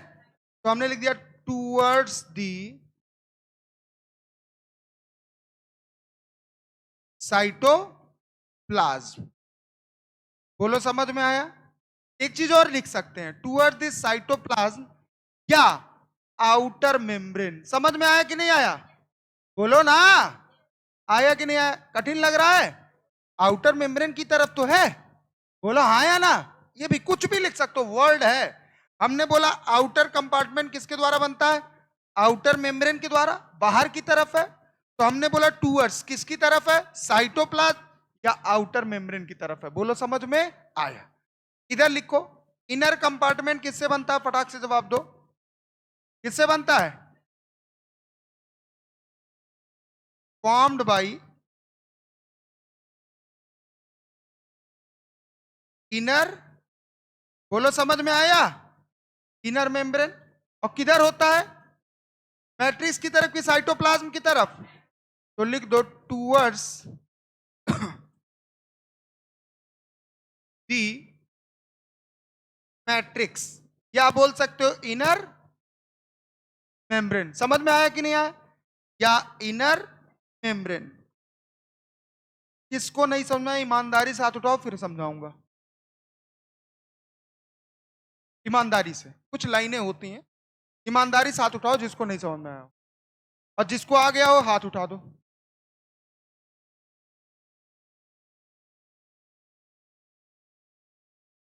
तो हमने लिख दिया टूवर्ड्स दी साइटोप्लाज्म। बोलो समझ में आया? एक चीज और लिख सकते हैं, टूवर्ड दिस साइटोप्लाज्म या आउटर मेम्ब्रेन। समझ में आया कि नहीं आया? बोलो ना। आया कि नहीं आया? कठिन लग रहा है? आउटर मेम्ब्रेन की तरफ तो है। बोलो हाँ या ना? ये भी कुछ भी लिख सकते हो, वर्ड है। हमने बोला आउटर कंपार्टमेंट किसके द्वारा बनता है? आउटर मेम्ब्रेन के द्वारा। बाहर की तरफ है तो हमने बोला टूवर्ड्स किसकी तरफ है? साइटोप्लाज्म या आउटर मेम्ब्रेन की तरफ है। बोलो समझ में आया? इधर लिखो, इनर कंपार्टमेंट किससे बनता है? फटाक से जवाब दो, किससे बनता है? Formed by inner. बोलो समझ में आया? Inner membrane. और किधर होता है? मैट्रिक्स की तरफ की साइटोप्लाज्म की तरफ? तो लिख दो टूवर्ड्स दी मैट्रिक्स, या बोल सकते हो इनर मेम्ब्रेन। समझ में आया कि नहीं आया? या इनर मेम्ब्रेन। किसको नहीं समझ में आया ईमानदारी से हाथ उठाओ, फिर समझाऊंगा। ईमानदारी से, कुछ लाइनें होती हैं, ईमानदारी से हाथ उठाओ जिसको नहीं समझ में आया। और जिसको आ गया हो हाथ उठा दो।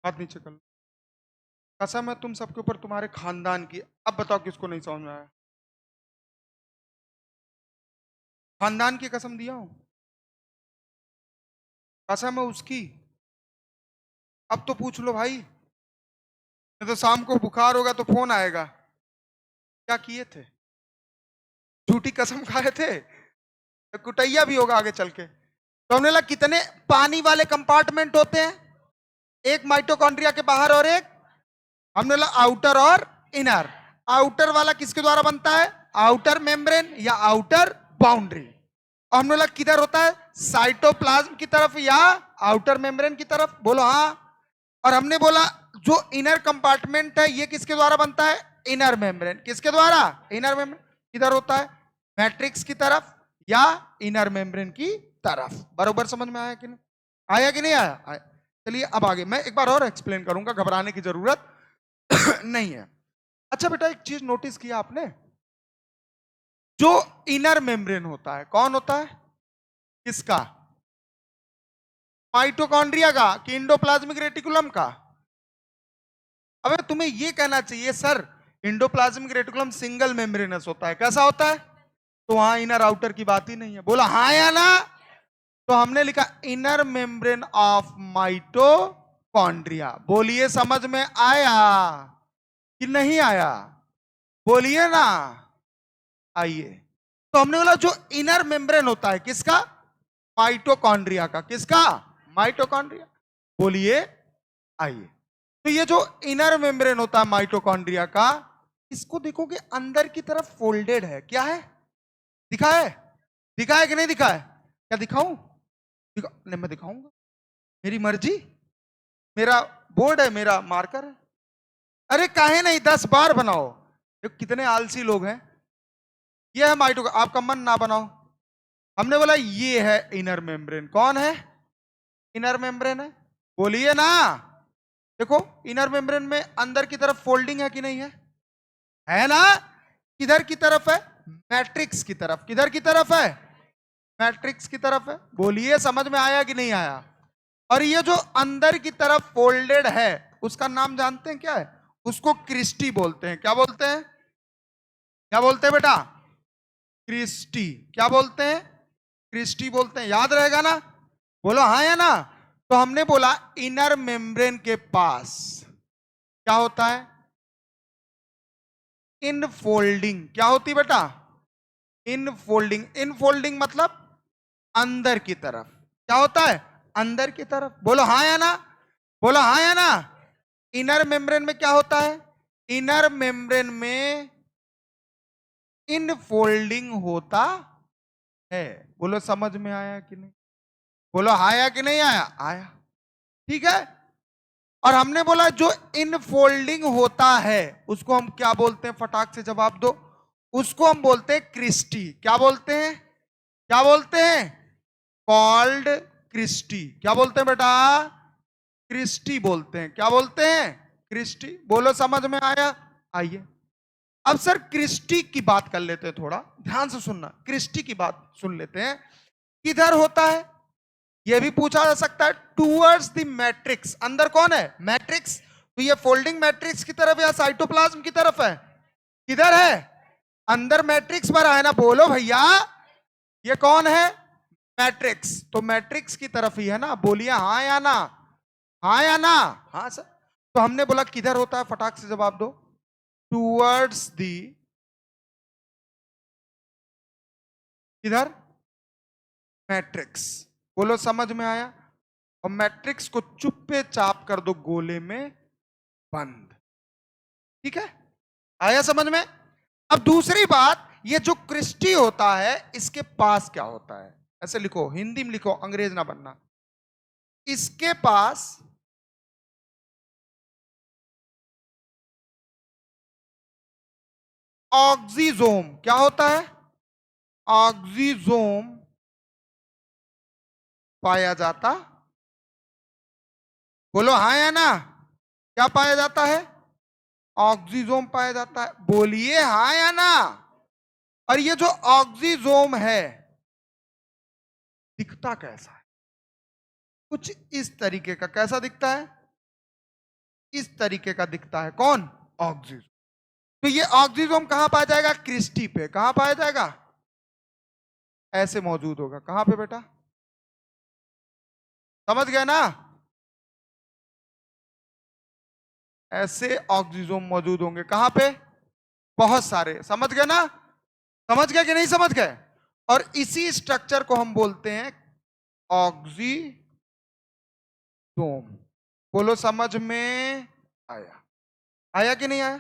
हाथ नीचे कर लो। कसम है तुम सबके ऊपर तुम्हारे खानदान की। अब बताओ किसको नहीं समझ में आया? खानदान की कसम दिया हूं, कसम है उसकी। अब तो पूछ लो भाई, नहीं तो शाम को बुखार होगा तो फोन आएगा। क्या किए थे? झूठी कसम खाए थे? तो कुटैया भी होगा आगे चल के। तो हमने लगा कितने पानी वाले कंपार्टमेंट होते हैं? एक माइटोकॉन्ड्रिया के बाहर और एक, हमने लगा आउटर और इनर। आउटर वाला किसके द्वारा बनता है? आउटर मेम्ब्रेन या आउटर बाउंड्री। और हमने लगा किधर होता है? साइटोप्लाज्म की तरफ या आउटर मेम्ब्रेन की तरफ। बोलो हाँ। और हमने बोला जो इनर कंपार्टमेंट है ये किसके द्वारा बनता है? Inner membrane. किसके द्वारा? Inner membrane. किधर होता है? मैट्रिक्स की तरफ या इनर मेम्ब्रेन की तरफ। बरोबर समझ में आया कि नहीं? आया कि नहीं आया? आया। चलिए अब आगे मैं एक बार और एक्सप्लेन करूंगा, घबराने की जरूरत नहीं है। अच्छा बेटा एक चीज नोटिस किया आपने, जो इनर मेम्ब्रेन होता है कौन होता है? किसका? माइटोकॉन्ड्रिया का कि इंडोप्लाज्मिक रेटिकुलम का? अबे तुम्हें ये कहना चाहिए sir endoplasmic reticulum single membranes होता है। कैसा होता है? तो वहां इनर आउटर की बात ही नहीं है। बोला हाँ या ना? तो हमने लिखा इनर मेम्ब्रेन ऑफ माइटोकॉन्ड्रिया। बोलिए समझ में आया कि नहीं आया? बोलिए ना। आइए, तो हमने बोला जो इनर मेम्ब्रेन होता है किसका? माइटोकॉन्ड्रिया का। किसका? माइटोकॉन्ड्रिया। बोलिए आइए, तो ये जो इनर मेम्ब्रेन होता है माइटोकॉन्ड्रिया का, इसको देखोगे अंदर की तरफ फोल्डेड है। क्या है? दिखा है? दिखा है कि नहीं दिखा है? क्या दिखाऊं? नहीं मैं दिखाऊंगा, मेरी मर्जी। मेरा बोर्ड है, मेरा मार्कर है। अरे काहे नहीं, 10 बार बनाओ। कितने आलसी लोग हैं। ये है माइटो, आपका मन ना बनाओ। हमने बोला ये है इनर मेम्ब्रेन। कौन है? इनर मेम्ब्रेन है। बोलिए ना। देखो इनर मेम्ब्रेन में अंदर की तरफ फोल्डिंग है कि नहीं है? है ना? किधर की तरफ है? मैट्रिक्स की तरफ। किधर की तरफ है? मैट्रिक्स की तरफ है। बोलिए समझ में आया कि नहीं आया? और ये जो अंदर की तरफ फोल्डेड है उसका नाम जानते हैं क्या है? उसको क्रिस्टी बोलते हैं। क्या बोलते हैं? क्या बोलते हैं बेटा? क्रिस्टी। क्या बोलते हैं? क्रिस्टी बोलते हैं। याद रहेगा ना? बोलो हाँ या ना। तो हमने बोला इनर मेम्ब्रेन के पास क्या होता है? इनफोल्डिंग। क्या होती बेटा? इनफोल्डिंग। इनफोल्डिंग मतलब अंदर की तरफ। क्या होता है? अंदर की तरफ। बोलो हाँ या ना। बोलो हाँ या ना। इनर मेम्ब्रेन में क्या होता है? इनर मेम्ब्रेन में इनफोल्डिंग होता है। बोलो समझ में आया कि नहीं? बोलो आया कि नहीं आया? आया। ठीक है। और हमने बोला जो इनफोल्डिंग होता है उसको हम क्या बोलते हैं? फटाक से जवाब दो। उसको हम बोलते हैं क्रिस्टी। क्या बोलते हैं? क्या बोलते हैं? Called cristae. क्या बोलते हैं बेटा? क्रिस्टी बोलते हैं। क्या बोलते हैं? क्रिस्टी। बोलो समझ में आया? आइए अब सर क्रिस्टी की बात कर लेते हैं। थोड़ा ध्यान से सुनना, क्रिस्टी की बात सुन लेते हैं। किधर होता है? यह भी पूछा जा सकता है। Towards the matrix. अंदर कौन है? मैट्रिक्स। तो ये फोल्डिंग मैट्रिक्स की तरफ या साइटोप्लाज्म की तरफ है? किधर है? अंदर मैट्रिक्स भरा है ना। बोलो भैया ये कौन है? मैट्रिक्स। तो मैट्रिक्स की तरफ ही है ना। बोलिए हाँ या ना। हाँ या ना। हाँ सर। तो हमने बोला किधर होता है? फटाक से जवाब दो। टूवर्ड्स दी, किधर? मैट्रिक्स। बोलो समझ में आया? और मैट्रिक्स को चुप्पे चाप कर दो गोले में बंद। ठीक है? आया समझ में? अब दूसरी बात, ये जो क्रिस्टी होता है इसके पास क्या होता है? ऐसे लिखो, हिंदी में लिखो, अंग्रेज ना बनना। इसके पास ऑक्सीजोम। क्या होता है? ऑक्सीजोम पाया जाता। बोलो हाँ या ना। क्या पाया जाता है? ऑक्सीजोम पाया जाता है। बोलिए हाँ या ना। और ये जो ऑक्सीजोम है दिखता कैसा है? कुछ इस तरीके का। कैसा दिखता है? इस तरीके का दिखता है। कौन? ऑक्सीजोम। तो ये ऑक्सीजोम कहां पाया जाएगा? क्रिस्टी पे। कहां पाया जाएगा? ऐसे मौजूद होगा। कहां पे बेटा? समझ गए ना? ऐसे ऑक्सीजोम मौजूद होंगे। कहां पे? बहुत सारे। समझ गए ना? समझ गए कि नहीं समझ गए? और इसी स्ट्रक्चर को हम बोलते हैं ऑक्सीजोम। बोलो समझ में आया? आया कि नहीं आया?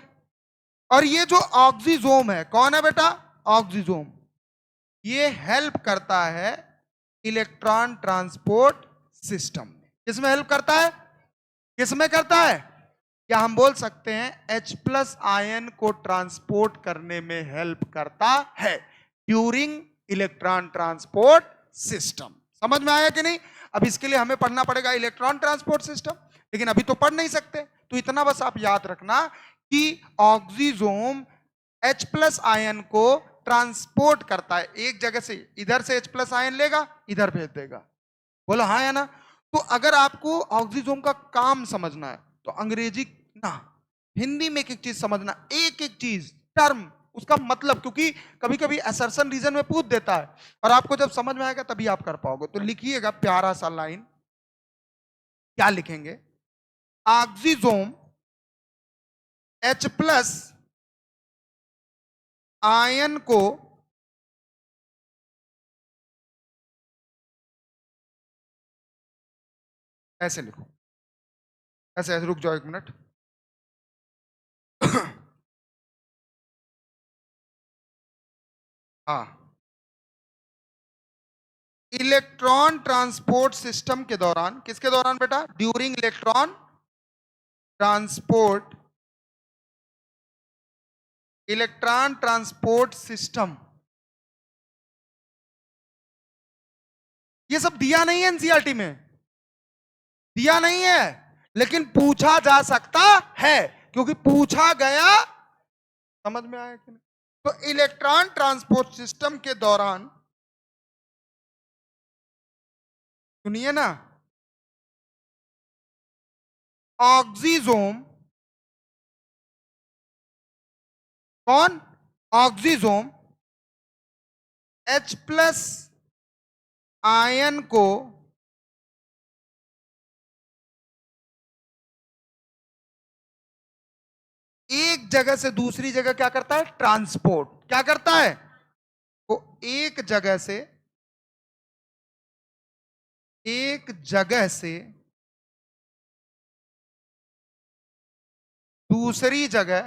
और ये जो ऑक्सीजोम है कौन है बेटा? ऑक्सीजोम। ये हेल्प करता है इलेक्ट्रॉन ट्रांसपोर्ट सिस्टम में। किसमें हेल्प करता है? किसमें करता है? क्या हम बोल सकते हैं H प्लस आयन को ट्रांसपोर्ट करने में हेल्प करता है ड्यूरिंग इलेक्ट्रॉन ट्रांसपोर्ट सिस्टम। समझ में आया कि नहीं? अब इसके लिए हमें पढ़ना पड़ेगा इलेक्ट्रॉन ट्रांसपोर्ट सिस्टम, लेकिन अभी तो पढ़ नहीं सकते। तो इतना बस आप याद रखना कि ऑक्सीजोम H प्लस आयन को ट्रांसपोर्ट करता है। एक जगह से, इधर से H प्लस आयन लेगा, इधर भेज देगा। बोलो हाँ या ना। तो अगर आपको ऑक्सीजोम का काम समझना है तो अंग्रेजी ना, हिंदी में एक एक चीज समझना, एक एक चीज, टर्म, उसका मतलब। क्योंकि कभी कभी असर्शन रीजन में पूछ देता है और आपको जब समझ में आएगा तभी आप कर पाओगे। तो लिखिएगा प्यारा सा लाइन। क्या लिखेंगे? ऑक्सीजोम H प्लस आयन को ऐसे लिखो। ऐसे ऐसे, रुक जाओ एक मिनट। हाँ, इलेक्ट्रॉन ट्रांसपोर्ट सिस्टम के दौरान, किसके दौरान बेटा? During electron transport, electron transport system. ये सब दिया नहीं है एनसीईआरटी में, दिया नहीं है, लेकिन पूछा जा सकता है क्योंकि पूछा गया। समझ में आया कि नहीं? तो इलेक्ट्रॉन ट्रांसपोर्ट सिस्टम के दौरान, सुनिए ना, ऑक्सीजोम, कौन? ऑक्सीजोम H प्लस आयन को एक जगह से दूसरी जगह क्या करता है? ट्रांसपोर्ट। क्या करता है? वो एक जगह से दूसरी जगह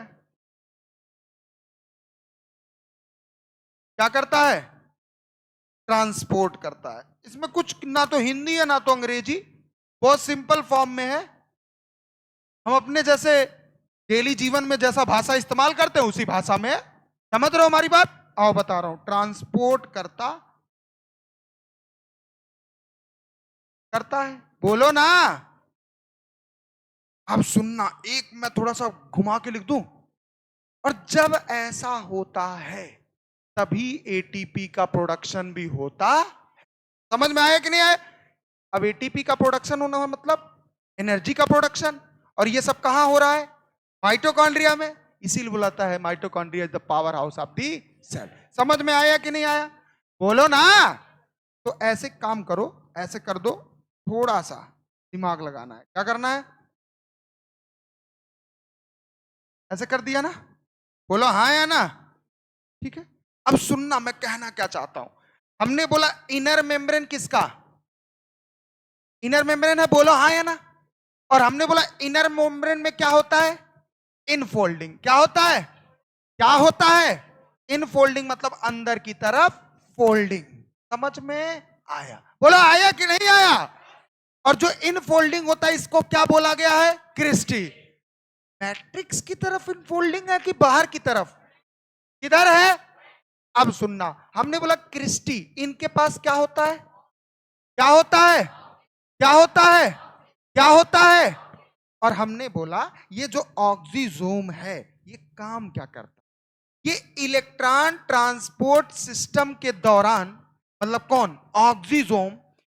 क्या करता है? ट्रांसपोर्ट करता है। इसमें कुछ ना तो हिंदी है ना तो अंग्रेजी, बहुत सिंपल फॉर्म में है। हम अपने जैसे डेली जीवन में जैसा भाषा इस्तेमाल करते हैं उसी भाषा में है। समझ रहे हो हमारी बात? आओ बता रहा हूं, ट्रांसपोर्ट करता है। बोलो ना। अब सुनना, एक मैं थोड़ा सा घुमा के लिख दूं। और जब ऐसा होता है तभी एटीपी का प्रोडक्शन भी होता। समझ में आया कि नहीं आया? अब एटीपी का प्रोडक्शन होना मतलब एनर्जी का प्रोडक्शन, और ये सब कहां हो रहा है? माइटोकॉन्ड्रिया में। इसीलिए बुलाता है mitochondria is the power house of the cell. समझ में आया कि नहीं आया? बोलो ना। तो ऐसे काम करो, ऐसे कर दो, थोड़ा सा दिमाग लगाना है। क्या करना है? ऐसे कर दिया ना? बोलो हाँ या ना। ठीक है, अब सुनना मैं कहना क्या चाहता हूं। हमने बोला इनर मेम्ब्रेन किसका? इनर मेम्ब्रेन है, बोलो हाँ या ना। और हमने बोला इनर मेम्ब्रेन में क्या होता है? इनफोल्डिंग। क्या होता है? क्या होता है? इनफोल्डिंग मतलब अंदर की तरफ फोल्डिंग। समझ में आया? बोलो आया कि नहीं आया? और जो इनफोल्डिंग होता है इसको क्या बोला गया है? क्रिस्टी। मैट्रिक्स की तरफ इनफोल्डिंग है कि बाहर की तरफ? किधर है? अब सुनना, हमने बोला क्रिस्टी, इनके पास क्या होता है? क्या होता है? क्या होता है? क्या होता है? और हमने बोला ये जो ऑक्सीजोम है ये काम क्या करता है? ये इलेक्ट्रॉन ट्रांसपोर्ट सिस्टम के दौरान, मतलब कौन? ऑक्सीजोम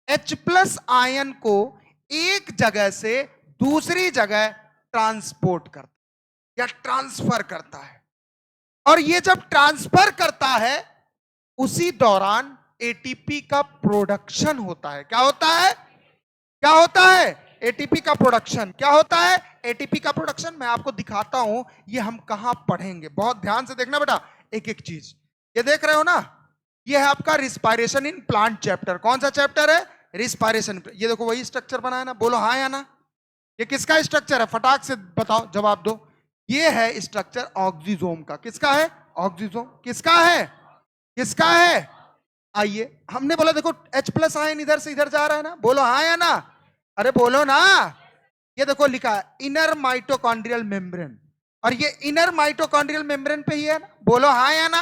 H प्लस आयन को एक जगह से दूसरी जगह ट्रांसपोर्ट करता है या ट्रांसफर करता है। और ये जब ट्रांसफर करता है उसी दौरान एटीपी का प्रोडक्शन होता है। क्या होता है? क्या होता है? एटीपी का प्रोडक्शन। क्या होता है? एटीपी का प्रोडक्शन। मैं आपको दिखाता हूं ये हम कहां पढ़ेंगे, बहुत ध्यान से देखना बेटा एक एक चीज। ये देख रहे हो ना, ये है आपका रिस्पायरेशन इन प्लांट चैप्टर। कौन सा चैप्टर है? रिस्पायरेशन। ये देखो वही स्ट्रक्चर बनाया ना, बोलो हाँ या ना। ये किसका स्ट्रक्चर है? फटाक से बताओ, जवाब दो। ये है स्ट्रक्चर ऑक्सीजोम का। किसका है? ऑक्सीजोम। किसका है? किसका है? आइए, हमने बोला देखो H प्लस आयन इधर से इधर जा रहा है ना, बोलो हाँ या ना। अरे बोलो ना। ये देखो लिखा है इनर माइटोकॉन्ड्रियल मेम्ब्रेन, और ये इनर माइटोकॉन्ड्रियल मेम्ब्रेन पे ही है ना, बोलो हाँ या ना।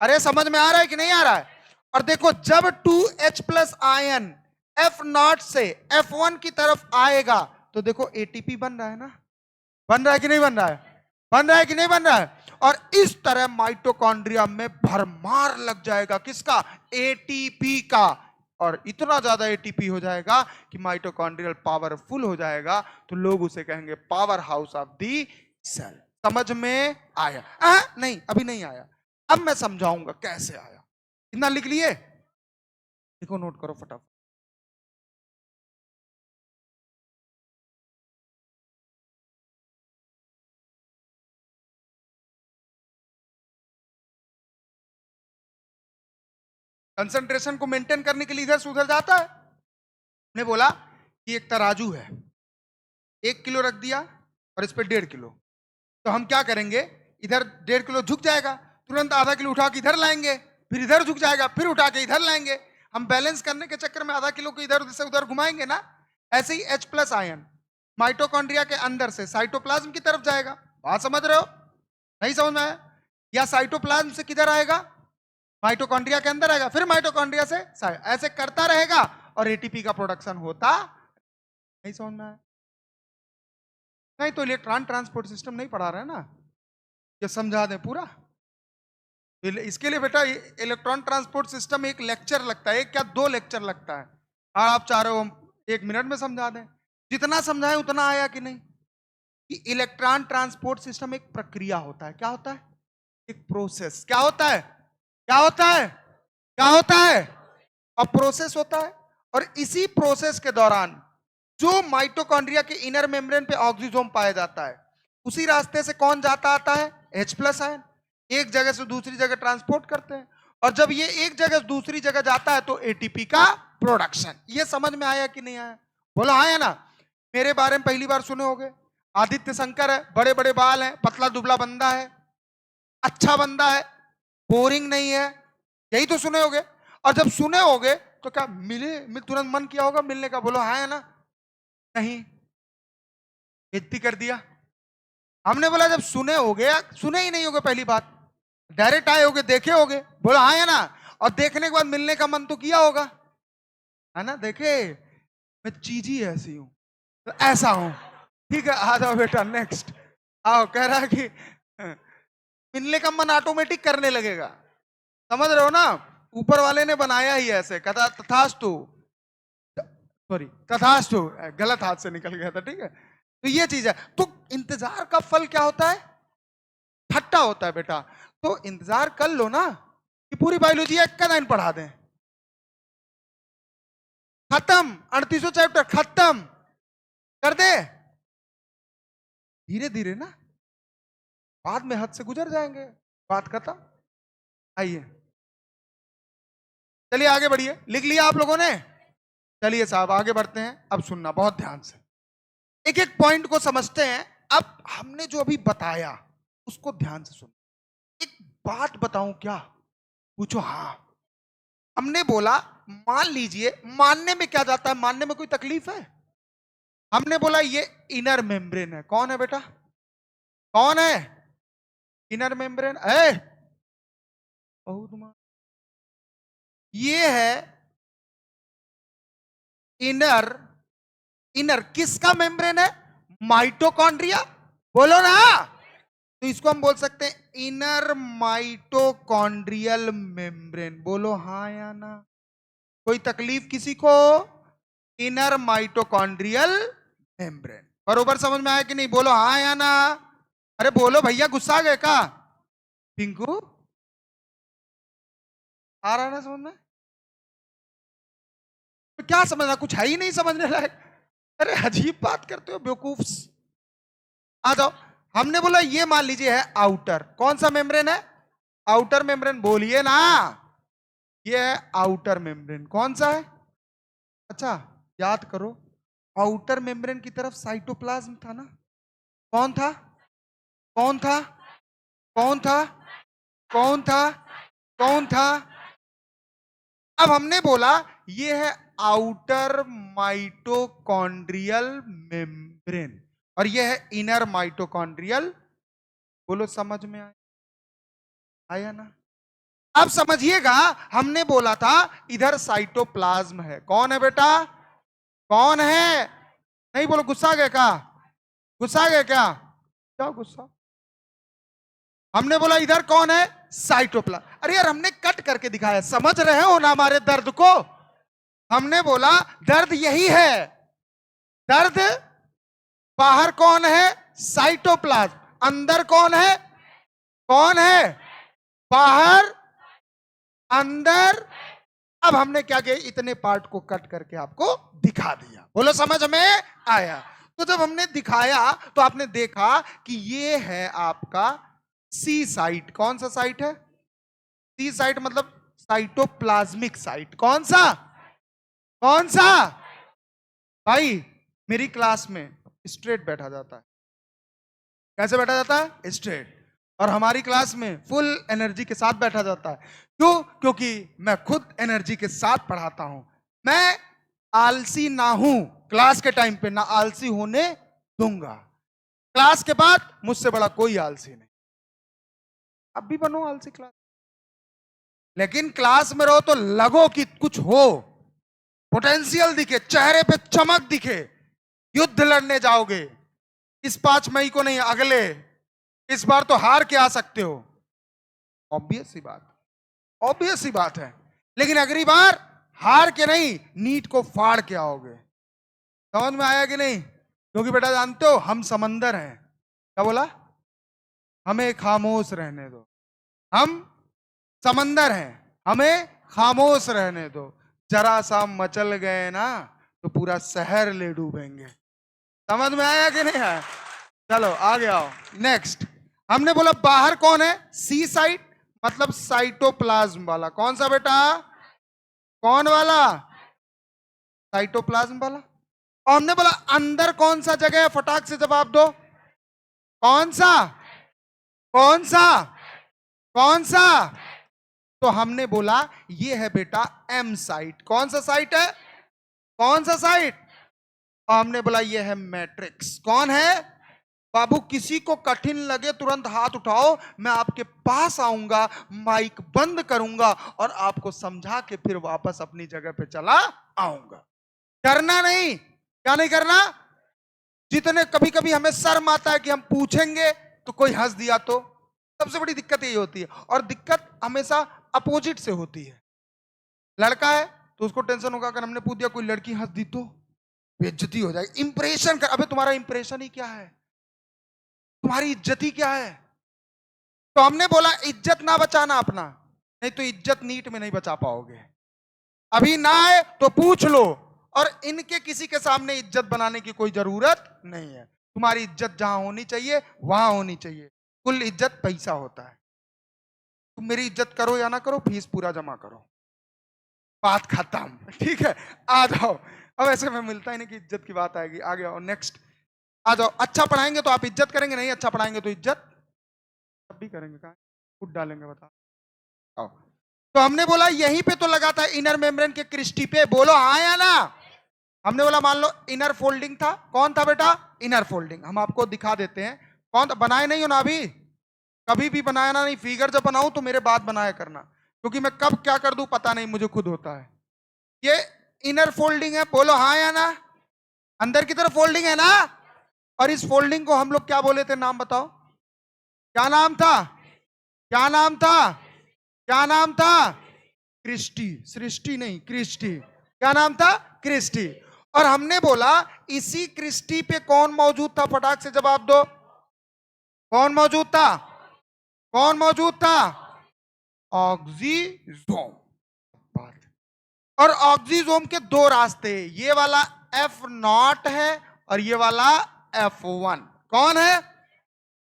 अरे समझ में आ रहा है कि नहीं आ रहा है? और देखो जब 2H प्लस आयन F0 से F1 की तरफ आएगा तो देखो एटीपी बन रहा है ना। बन रहा है कि नहीं बन रहा है? बन रहा है कि नहीं बन रहा है? और इस तरह माइटोकॉन्ड्रिया में भरमार लग जाएगा किसका? एटीपी का। और इतना ज्यादा एटीपी हो जाएगा कि माइटोकॉन्ड्रियल पावरफुल हो जाएगा, तो लोग उसे कहेंगे power house of the cell. समझ में आया? नहीं अभी नहीं आया, अब मैं समझाऊंगा कैसे आया। इतना लिख लिए? देखो नोट करो फटाफट। कंसंट्रेशन को मेंटेन करने के लिए इधर से उधर जाता है। ने बोला कि एक तराजू है, 1 किलो रख दिया और इस पे 1.5 किलो, तो हम क्या करेंगे? इधर 1.5 किलो झुक जाएगा, तुरंत आधा किलो उठा के इधर लाएंगे, फिर इधर झुक जाएगा, फिर उठा के इधर लाएंगे। हम बैलेंस करने के चक्कर में आधा किलो को इधर से उधर घुमाएंगे ना। ऐसे ही H प्लस आयन माइटोकॉन्ड्रिया के अंदर से साइटोप्लाज्म की तरफ जाएगा। बात समझ रहे हो? नहीं समझ में आया? या साइटोप्लाज्म से किधर आएगा? माइटोकॉन्ड्रिया के अंदर आएगा, फिर माइटोकॉन्ड्रिया से ऐसे करता रहेगा और एटीपी का प्रोडक्शन होता। नहीं समझ में आया? नहीं तो इलेक्ट्रॉन ट्रांसपोर्ट सिस्टम नहीं पढ़ा रहे ना, ये समझा दें पूरा। इसके लिए बेटा इलेक्ट्रॉन ट्रांसपोर्ट सिस्टम एक लेक्चर लगता है, एक क्या 2 लेक्चर लगता है। और आप चाह रहे हो हम 1 मिनट में समझा दें? जितना समझाएं उतना आया कि नहीं? कि इलेक्ट्रॉन ट्रांसपोर्ट सिस्टम एक प्रक्रिया होता है। क्या होता है? एक प्रोसेस। क्या होता है? क्या होता है? क्या होता है? और प्रोसेस होता है। और इसी प्रोसेस के दौरान जो माइटोकॉन्ड्रिया के इनर मेम्ब्रेन पे ऑक्सीजोम पाया जाता है, उसी रास्ते से कौन जाता आता है? H+ ion. एक जगह से दूसरी जगह ट्रांसपोर्ट करते हैं, और जब ये एक जगह से दूसरी जगह जाता है तो एटीपी का प्रोडक्शन। ये समझ में आया कि नहीं आया? बोलो हाँ या ना। मेरे बारे में पहली बार सुने होगे। आदित्य शंकर है, बड़े बड़े बाल हैं, पतला दुबला बंदा है, अच्छा बंदा है, बोरिंग नहीं है, यही तो सुने होगे। और जब सुने होगे तो क्या तुरंत मन किया होगा मिलने का? बोलो हाँ या ना। नहीं, बेइज्जती कर दिया। हमने बोला जब सुने होगे, सुने ही नहीं होगे पहली बात, डायरेक्ट आए होगे, देखे होगे, बोला हाँ या ना। और देखने के बाद मिलने का मन तो किया होगा, है ना। देखे, मैं चीज ही ऐसी हूं, तो ऐसा हूं। ठीक है, आ जाओ बेटा, नेक्स्ट आओ। कह रहा है कि मिलने का मन ऑटोमेटिक करने लगेगा। समझ रहे हो ना? ऊपर वाले ने बनाया ही ऐसे, कथा तथास्तु, सॉरी तथास्तु, गलत हाथ से निकल गया था। ठीक है, तो ये चीज है। तो इंतजार का फल क्या होता है? खट्टा होता है बेटा। तो इंतजार कर लो ना कि पूरी बायोलॉजी एक का लाइन पढ़ा दें, खत्म, 3800 चैप्टर खत्म कर दे। धीरे धीरे ना, बाद में हद से गुजर जाएंगे, बात खत्म। आइए, चलिए आगे बढ़िए। लिख लिया आप लोगों ने? चलिए साहब आगे बढ़ते हैं। अब सुनना बहुत ध्यान से, एक एक पॉइंट को समझते हैं। अब हमने जो अभी बताया उसको ध्यान से सुनो। एक बात बताऊं क्या? पूछो हाँ। हमने बोला मान लीजिए, मानने में क्या जाता है? मानने में कोई तकलीफ है? हमने बोला ये इनर मेम्ब्रेन है। कौन है बेटा? कौन है इनर मेम्ब्रेन? ये है इनर। इनर किसका मेम्ब्रेन है? माइटोकॉन्ड्रिया। बोलो ना। तो इसको हम बोल सकते हैं इनर माइटोकॉन्ड्रियल मेम्ब्रेन। बोलो हाँ या ना। कोई तकलीफ किसी को? Inner mitochondrial membrane. बरोबर समझ में आया कि नहीं? बोलो हाँ या ना। अरे बोलो भैया, गुस्सा आ गए का? पिंकू आ रहा है ना समझ में? तो क्या समझना, कुछ है ही नहीं समझने लायक। अरे अजीब बात करते हो बेवकूफ। आ जाओ। हमने बोला ये मान लीजिए है आउटर। कौन सा मेम्ब्रेन है? Outer membrane. बोलिए ना। ये है आउटर मेम्ब्रेन। कौन सा है? अच्छा, याद करो, आउटर मेम्ब्रेन की तरफ साइटोप्लाज्म था ना? कौन था? कौन था? कौन था? कौन था? कौन था? अब हमने बोला ये है आउटर माइटोकॉन्ड्रियल मेम्ब्रेन, और ये है इनर माइटोकॉन्ड्रियल। बोलो समझ में आया? आया ना? अब समझिएगा, हमने बोला था इधर साइटोप्लाज्म है। कौन है बेटा? कौन है? नहीं बोलो, गुस्सा आ गया क्या? गुस्सा आ गया क्या? क्या गुस्सा? हमने बोला इधर कौन है? साइटोप्लाज्म। अरे यार, हमने कट करके दिखाया, समझ रहे हो ना हमारे दर्द को? हमने बोला दर्द यही है। दर्द बाहर कौन है? साइटोप्लाज्म। अंदर कौन है? कौन है? बाहर, अंदर। अब हमने क्या किया? इतने पार्ट को कट करके आपको दिखा दिया। बोलो समझ में आया? तो जब हमने दिखाया तो आपने देखा कि ये है आपका सी साइट। कौन सा साइट है? सी साइट मतलब साइटोप्लाज्मिक साइट। कौन सा? कौन सा? भाई मेरी क्लास में स्ट्रेट बैठा जाता है। कैसे बैठा जाता है? स्ट्रेट। और हमारी क्लास में फुल एनर्जी के साथ बैठा जाता है। क्यों? क्योंकि मैं खुद एनर्जी के साथ पढ़ाता हूं। मैं आलसी ना हूं, क्लास के टाइम पे ना आलसी होने दूंगा। क्लास के बाद मुझसे बड़ा कोई आलसी नहीं। अब भी बनो आलसी क्लास, लेकिन क्लास में रहो तो लगो कि कुछ हो, पोटेंशियल दिखे, चेहरे पे चमक दिखे। युद्ध लड़ने जाओगे इस 5 मई को नहीं, अगले। इस बार तो हार के आ सकते हो, ऑब्वियस सी बात, ऑब्वियस सी बात है। लेकिन अगली बार हार के नहीं, नीट को फाड़ के आओगे। समझ में आया कि नहीं? क्योंकि बेटा जानते हो हम समंदर हैं। क्या बोला? हमें खामोश रहने दो। हम समंदर हैं, हमें खामोश रहने दो। जरा सा मचल गए ना तो पूरा शहर ले डूबेंगे। समझ में आया कि नहीं आया? चलो आगे आओ। नेक्स्ट, हमने बोला बाहर कौन है? सी साइट, मतलब साइटोप्लाज्म वाला। कौन सा बेटा? कौन वाला? साइटोप्लाज्म वाला। और हमने बोला अंदर कौन सा जगह है? फटाक से जवाब दो। कौन सा? कौन सा? कौन सा? तो हमने बोला ये है बेटा एम साइट। कौन सा साइट है? कौन सा साइट? और हमने बोला ये है मैट्रिक्स। कौन है बाबू? किसी को कठिन लगे तुरंत हाथ उठाओ, मैं आपके पास आऊंगा, माइक बंद करूंगा और आपको समझा के फिर वापस अपनी जगह पे चला आऊंगा। करना नहीं। क्या नहीं करना? जितने कभी कभी हमें शर्म आता है कि हम पूछेंगे तो कोई हंस दिया तो। सबसे बड़ी दिक्कत यही होती है, और दिक्कत हमेशा अपोजिट से होती है। लड़का है तो उसको टेंशन होगा, अगर हमने पूछ दिया कोई लड़की हंस दी तो बेइज्जती हो जाएगी। इंप्रेशन कर, अबे तुम्हारा इंप्रेशन ही क्या है? तुम्हारी इज्जत ही क्या है? तो हमने बोला इज्जत ना बचाना अपना, नहीं तो इज्जत नीट में नहीं बचा पाओगे। अभी ना आए तो पूछ लो, और इनके किसी के सामने इज्जत बनाने की कोई जरूरत नहीं है। तुम्हारी इज्जत जहां होनी चाहिए वहां होनी चाहिए। कुल इज्जत पैसा होता है। तुम मेरी इज्जत करो या ना करो, फीस पूरा जमा करो, बात खत्म। ठीक है, आ जाओ। अब ऐसे में मिलता ही नहीं कि इज्जत की बात आएगी। आ गया नेक्स्ट। आ जाओ। अच्छा पढ़ाएंगे तो आप इज्जत करेंगे, नहीं अच्छा पढ़ाएंगे तो इज्जत तब भी करेंगे। कहा फुट डालेंगे, बता। आओ। तो हमने बोला यहीं पे तो लगा था इनर मेम्ब्रेन के क्रिस्टी पे। बोलो हाँ या ना? हमने बोला मान लो इनर फोल्डिंग था। कौन था बेटा? Inner folding. हम आपको दिखा देते हैं कौन था। बनाए नहीं हो ना अभी? कभी भी बनाया ना नहीं। फिगर जब बनाऊं तो मेरे बाद बनाया करना, क्योंकि मैं कब क्या कर दूं पता नहीं, मुझे खुद होता है। ये इनर फोल्डिंग है। बोलो हाँ या ना? अंदर की तरफ फोल्डिंग है ना? और इस फोल्डिंग को हम लोग क्या बोले थे? नाम बताओ। क्या नाम था? क्या नाम था? क्या नाम था? क्रिस्टी। सृष्टि नहीं, क्रिस्टी। क्या नाम था? क्रिस्टी। और हमने बोला इसी क्रिस्टी पे कौन मौजूद था? फटाक से जवाब दो। कौन मौजूद था? कौन मौजूद था? ऑक्सीजोम। बात। और ऑक्सीजोम के दो रास्ते, ये वाला F0 है और ये वाला F1। कौन है?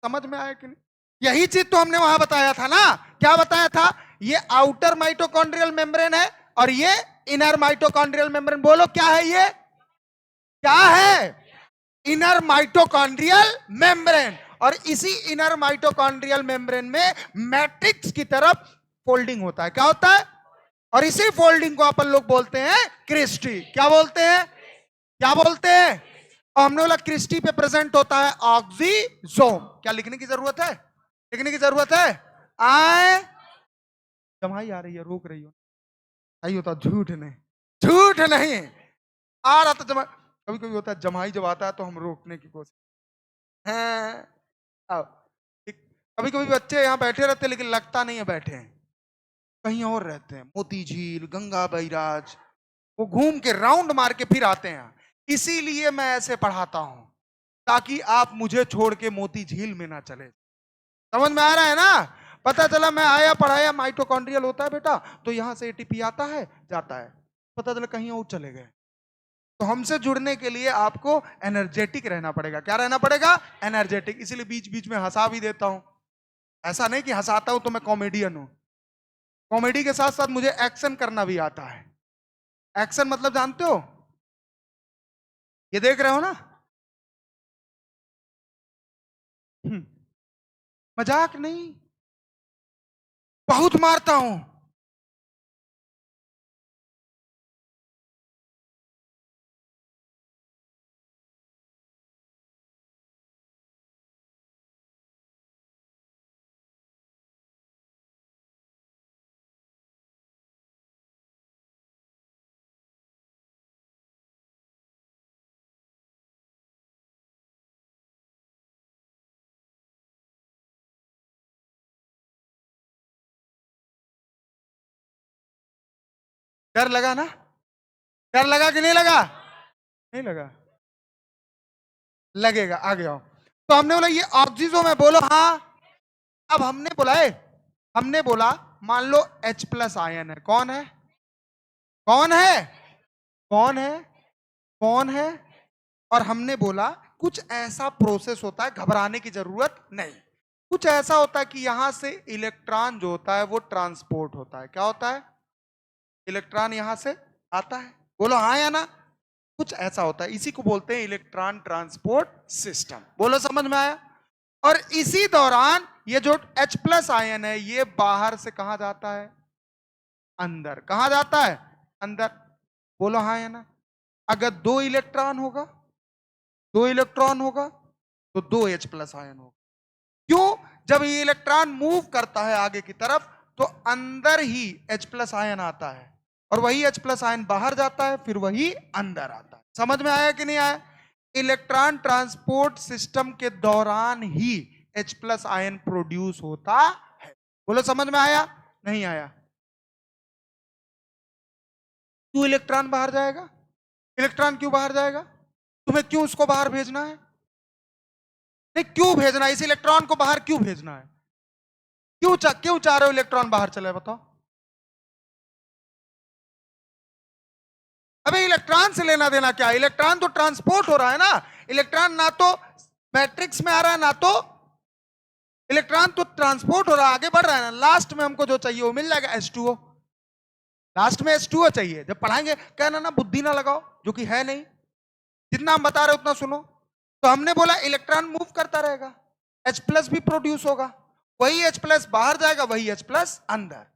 समझ में आया कि नहीं? यही चीज तो हमने वहां बताया था ना। क्या बताया था? ये आउटर माइटोकॉन्ड्रियल मेम्ब्रेन है और ये इनर माइटोकॉन्ड्रियल मेम्ब्रेन। बोलो क्या है ये? क्या है? Inner mitochondrial membrane. और इसी इनर माइटोकॉन्ड्रियल मेम्ब्रेन में मैट्रिक्स की तरफ फोल्डिंग होता है। क्या होता है? और इसी फोल्डिंग को अपन लोग बोलते हैं क्रिस्टी। क्या बोलते हैं? क्या बोलते हैं? और हमने बोला क्रिस्टी पे प्रेजेंट होता है ऑक्सीजोम। क्या लिखने की जरूरत है? लिखने की जरूरत है? आए। जमाई आ रही है, रोक रही हो। सही होता झूठ नहीं। झूठ नहीं आ रहा था जमा। कभी कभी होता है जमाई जब आता है तो हम रोकने की कोशिश है। आओ। कभी कभी बच्चे यहाँ बैठे रहते हैं लेकिन लगता नहीं है बैठे हैं, कहीं और रहते हैं। मोती झील, गंगा बैराज, वो घूम के राउंड मार के फिर आते हैं। इसीलिए मैं ऐसे पढ़ाता हूं, ताकि आप मुझे छोड़ के मोती झील में ना चले। समझ में आ रहा है ना? पता चला मैं आया पढ़ाया माइटोकॉन्ड्रियल होता है बेटा, तो यहां से एटीपी आता है जाता है, पता चला कहीं और चले गए। तो हमसे जुड़ने के लिए आपको एनर्जेटिक रहना पड़ेगा। क्या रहना पड़ेगा? एनर्जेटिक। इसीलिए बीच बीच में हंसा भी देता हूं। ऐसा नहीं कि हंसाता हूं तो मैं कॉमेडियन हूं। कॉमेडी के साथ साथ मुझे एक्शन करना भी आता है। एक्शन मतलब जानते हो? ये देख रहे हो ना? हम्म, मजाक नहीं, बहुत मारता हूं। डर लगा ना? डर लगा कि नहीं लगा? नहीं लगा? लगेगा। आगे आओ। तो हमने बोला ये ऑक्सीजन है, बोलो हाँ। अब हमने बोला मान लो H प्लस आयन है, कौन है, कौन है, कौन है, कौन है। और हमने बोला कुछ ऐसा प्रोसेस होता है, घबराने की जरूरत नहीं। कुछ ऐसा होता है कि यहां से इलेक्ट्रॉन जो होता है वो ट्रांसपोर्ट होता है। क्या होता है, इलेक्ट्रॉन यहां से आता है, बोलो हाँ या ना। कुछ ऐसा होता है, इसी को बोलते हैं इलेक्ट्रॉन ट्रांसपोर्ट सिस्टम। बोलो समझ में आया। और इसी दौरान ये जो H प्लस आयन है ये बाहर से कहां जाता है, अंदर। कहां जाता है, अंदर। बोलो हाँ या ना। अगर दो इलेक्ट्रॉन होगा तो दो H प्लस आयन होगा। क्यों, जब ये इलेक्ट्रॉन मूव करता है आगे की तरफ तो अंदर ही H प्लस आयन आता है, और वही H प्लस आयन बाहर जाता है, फिर वही अंदर आता है। समझ में आया कि नहीं आया। इलेक्ट्रॉन ट्रांसपोर्ट सिस्टम के दौरान ही H प्लस आयन प्रोड्यूस होता है। बोलो समझ में आया, नहीं आया। क्यों इलेक्ट्रॉन बाहर जाएगा, इलेक्ट्रॉन क्यों बाहर जाएगा, तुम्हें क्यों उसको बाहर भेजना है, नहीं क्यों भेजना है, इस इलेक्ट्रॉन को बाहर क्यों भेजना है, क्यों चाह रहे हो इलेक्ट्रॉन बाहर चले, बताओ। अबे इलेक्ट्रॉन से लेना देना क्या, इलेक्ट्रॉन तो ट्रांसपोर्ट हो रहा है ना। इलेक्ट्रॉन ना तो मैट्रिक्स में आ रहा है, ना तो इलेक्ट्रॉन तो ट्रांसपोर्ट हो रहा है, आगे बढ़ रहा है ना। लास्ट में हमको जो चाहिए वो मिल जाएगा, H2O। लास्ट में H2O चाहिए। जब पढ़ाएंगे कहना ना बुद्धि ना लगाओ, जो कि है नहीं, जितना हम बता रहे उतना सुनो। तो हमने बोला इलेक्ट्रॉन मूव करता रहेगा, H प्लस भी प्रोड्यूस होगा, वही H प्लस बाहर जाएगा, वही H प्लस अंदर।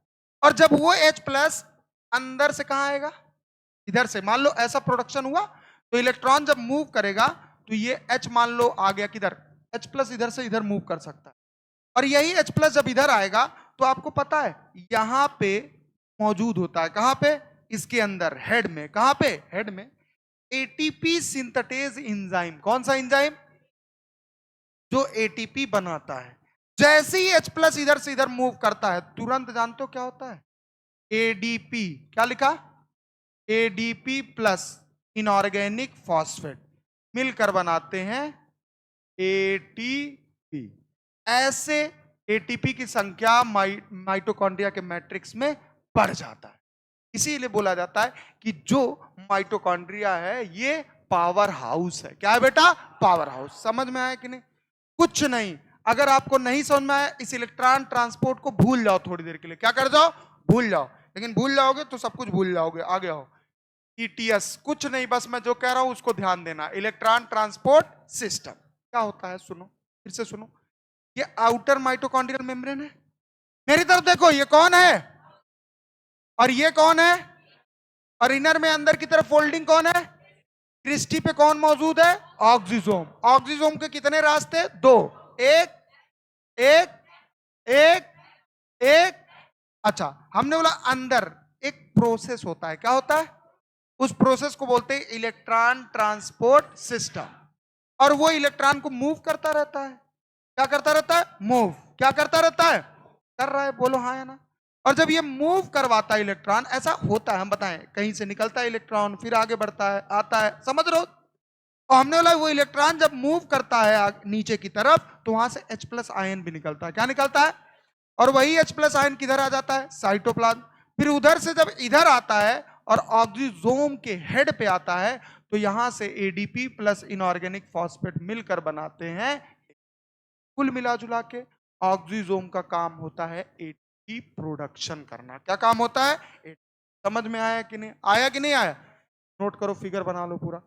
और जब वो H प्लस अंदर से कहां आएगा, इधर से। मान लो ऐसा प्रोडक्शन हुआ, तो इलेक्ट्रॉन जब मूव करेगा तो ये H मान लो आ गया किधर, H प्लस इधर से इधर मूव कर सकता है। और यही H प्लस जब इधर आएगा तो आपको पता है यहां पे मौजूद होता है, कहां पे, इसके अंदर हेड में। कहां पे, हेड में एटीपी सिंथेटेज एंजाइम। कौन सा एंजाइम, जो एटीपी बनाता है। जैसे ही H प्लस इधर से इधर मूव करता है तुरंत जानते हो क्या होता है, एडीपी। क्या लिखा, एडीपी प्लस इनऑर्गेनिक फॉस्फेट मिलकर बनाते हैं एटीपी। ऐसे एटीपी की संख्या माइटोकॉन्ड्रिया के मैट्रिक्स में बढ़ जाता है। इसीलिए बोला जाता है कि जो माइटोकॉन्ड्रिया है ये पावर हाउस है। क्या है बेटा, पावर हाउस। समझ में आया कि नहीं, कुछ नहीं। अगर आपको नहीं समझ में आया, इस इलेक्ट्रॉन ट्रांसपोर्ट को भूल जाओ थोड़ी देर के लिए। क्या कर जाओ, भूल जाओ। लेकिन भूल जाओगे तो सब कुछ भूल जाओगे। आगे आओ। ईटीएस कुछ नहीं, बस मैं जो कह रहा हूं उसको ध्यान देना। इलेक्ट्रॉन ट्रांसपोर्ट सिस्टम क्या होता है, सुनो फिर से सुनो। ये आउटर माइटोकॉन्ड्रियल मेम्ब्रेन है, मेरी तरफ देखो, ये कौन है और ये कौन है, और इनर में अंदर की तरफ फोल्डिंग कौन है, क्रिस्टी पे कौन मौजूद है, ऑक्सीजोम। ऑक्सीजोम के कितने रास्ते, दो, एक एक एक एक। अच्छा, हमने बोला अंदर एक प्रोसेस होता है, क्या होता है, उस प्रोसेस को बोलते हैं इलेक्ट्रॉन ट्रांसपोर्ट सिस्टम। और वो इलेक्ट्रॉन को मूव करता रहता है। क्या करता रहता है, मूव। क्या करता रहता है, कर रहा है, बोलो हाँ या ना। और जब ये मूव करवाता है इलेक्ट्रॉन, ऐसा होता है, हम बताएं, कहीं से निकलता है इलेक्ट्रॉन, फिर आगे बढ़ता है, आता है, समझ रहे हो। और हमने बोला वो इलेक्ट्रॉन जब मूव करता है नीचे की तरफ तो वहां से H प्लस आयन भी निकलता है। क्या निकलता है, और वही H प्लस आयन किधर आ जाता है, साइटोप्लाज्म। फिर उधर से जब इधर आता है और ऑक्सीजोम के हेड पे आता है तो यहां से एडीपी प्लस इनऑर्गेनिक फॉस्फेट मिलकर बनाते हैं। कुल मिला जुला के ऑक्सीजोम का काम होता है एटीपी प्रोडक्शन करना। क्या काम होता है, समझ में आया कि नहीं आया, कि नहीं आया। नोट करो, फिगर बना लो पूरा।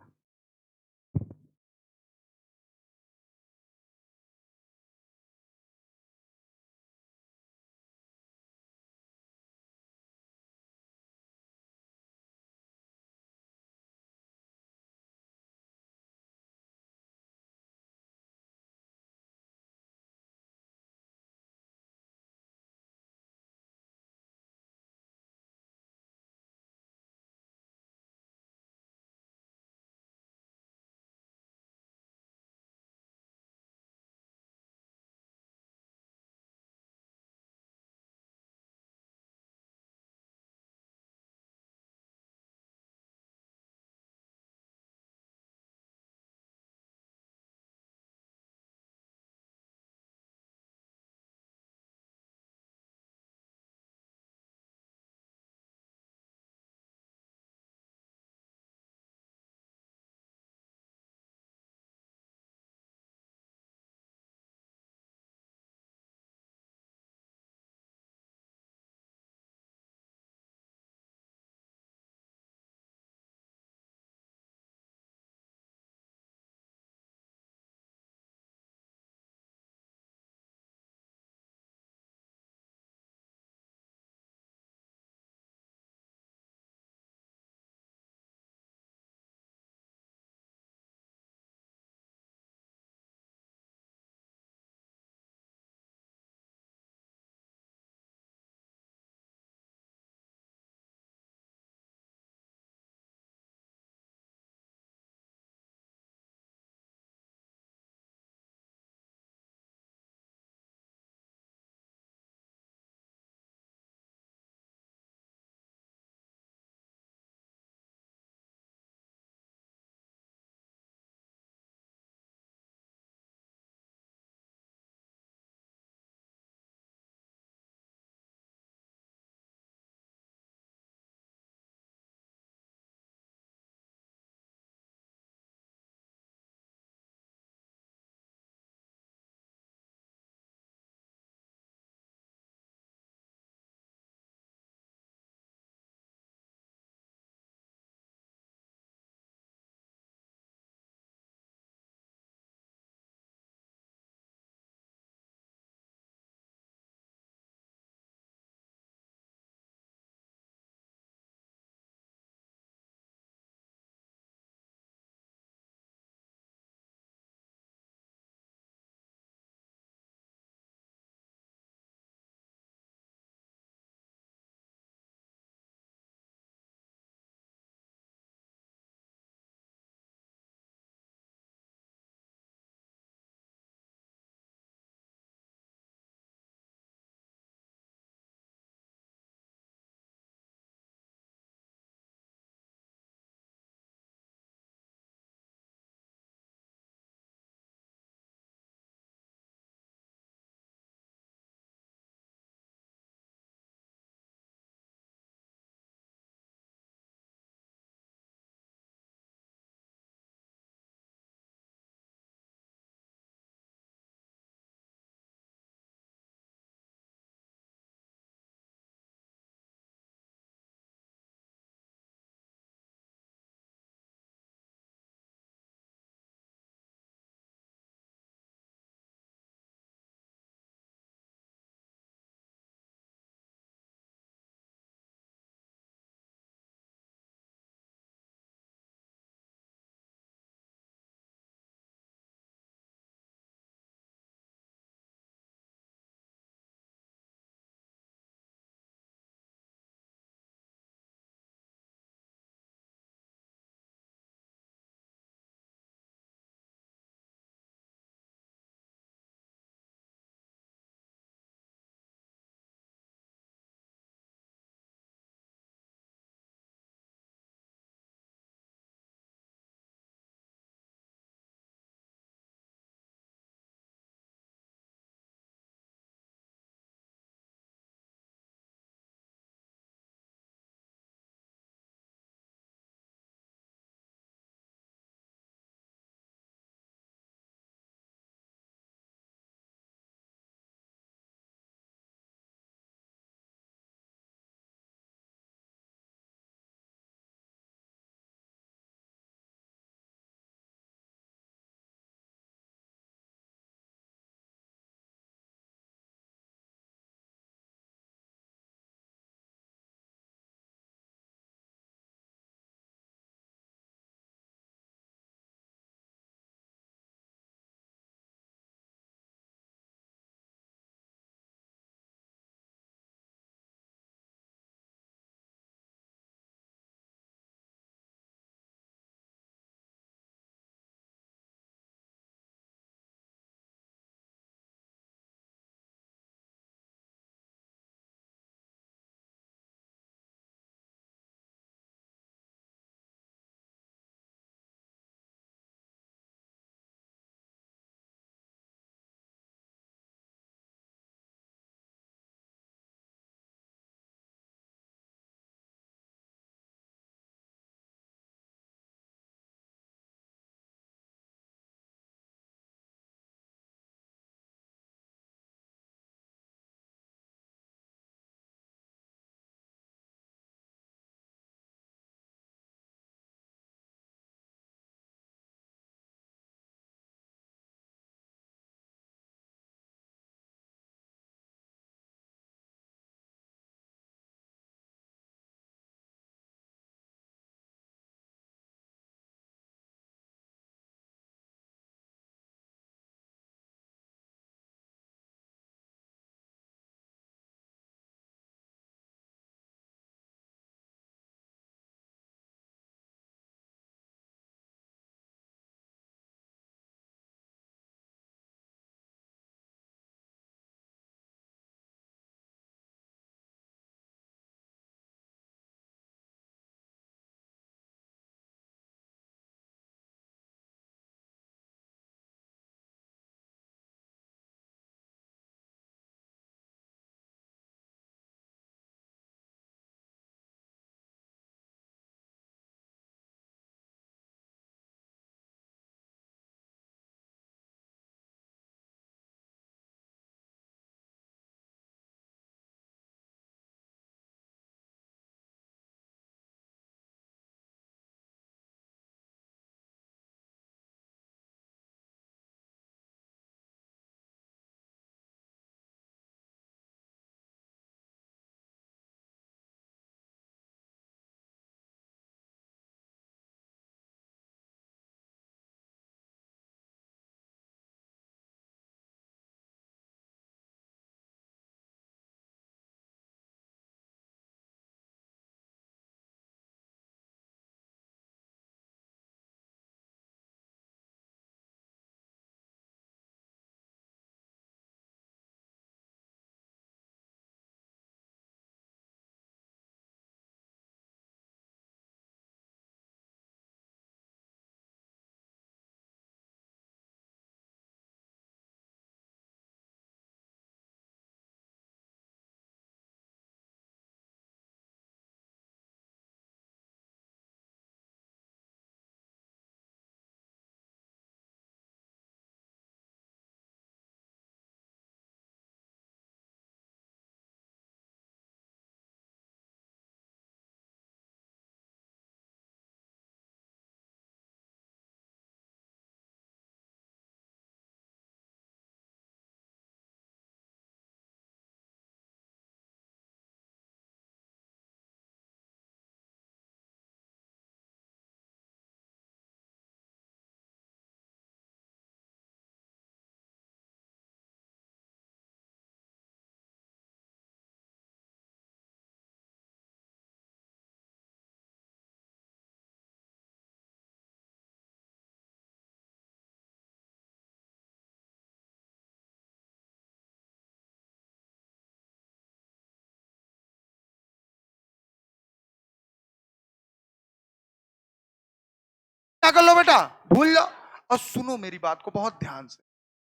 क्या कर लो बेटा, भूल जाओ। और सुनो मेरी बात को बहुत ध्यान से,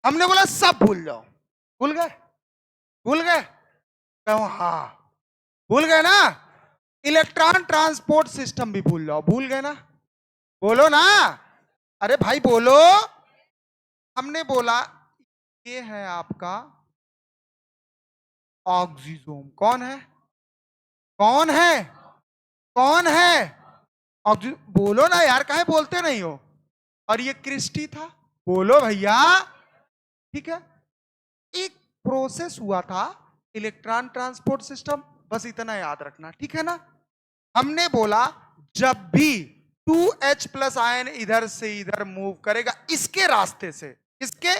हमने बोला सब भूल जाओ, भूल गए, भूल गए, कहो हाँ भूल गए ना। इलेक्ट्रॉन ट्रांसपोर्ट सिस्टम भी भूल जाओ, भूल गए ना, बोलो ना, अरे भाई बोलो। हमने बोला ये है आपका ऑक्सीजोम। कौन है, कौन है, कौन है, बोलो ना यार, काहे बोलते नहीं हो। और ये क्रिस्टी था, बोलो भैया, ठीक है। एक प्रोसेस हुआ था इलेक्ट्रॉन ट्रांसपोर्ट सिस्टम, बस इतना याद रखना, ठीक है ना। हमने बोला जब भी 2H प्लस आयन इधर से इधर मूव करेगा इसके रास्ते से, इसके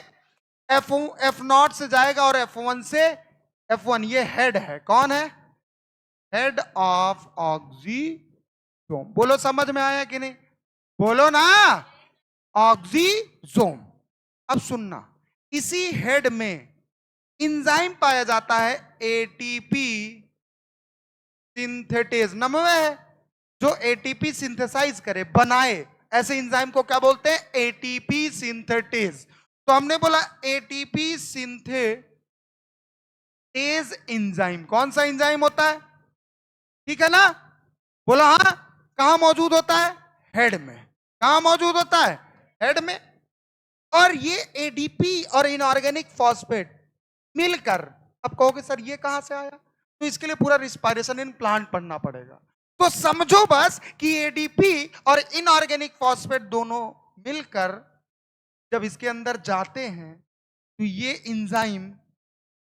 F0 से जाएगा और F1 से F1, ये हेड है, कौन है, हेड ऑफ ऑक्सीजोम। बोलो समझ में आया कि नहीं, बोलो ना, ऑक्सीजोम। अब सुनना, इसी हेड में इंजाइम पाया जाता है एटीपी सिंथेटेज नाम है, जो एटीपी सिंथेसाइज करे, बनाए, ऐसे इंजाइम को क्या बोलते हैं, एटीपी सिंथेटेज। तो हमने बोला एटीपी सिंथेटेज एंजाइम, कौन सा एंजाइम होता है, ठीक है ना, बोला हाँ। कहां मौजूद होता है, हेड में। कहां मौजूद होता है, हेड में। और ये एडीपी और इनऑर्गेनिक फॉस्फेट मिलकर, अब कहोगे सर ये कहां से आया, तो इसके लिए पूरा रिस्पायरेशन इन प्लांट पढ़ना पड़ेगा। तो समझो बस कि एडीपी और इनऑर्गेनिक फॉस्फेट दोनों मिलकर जब इसके अंदर जाते हैं तो ये एंजाइम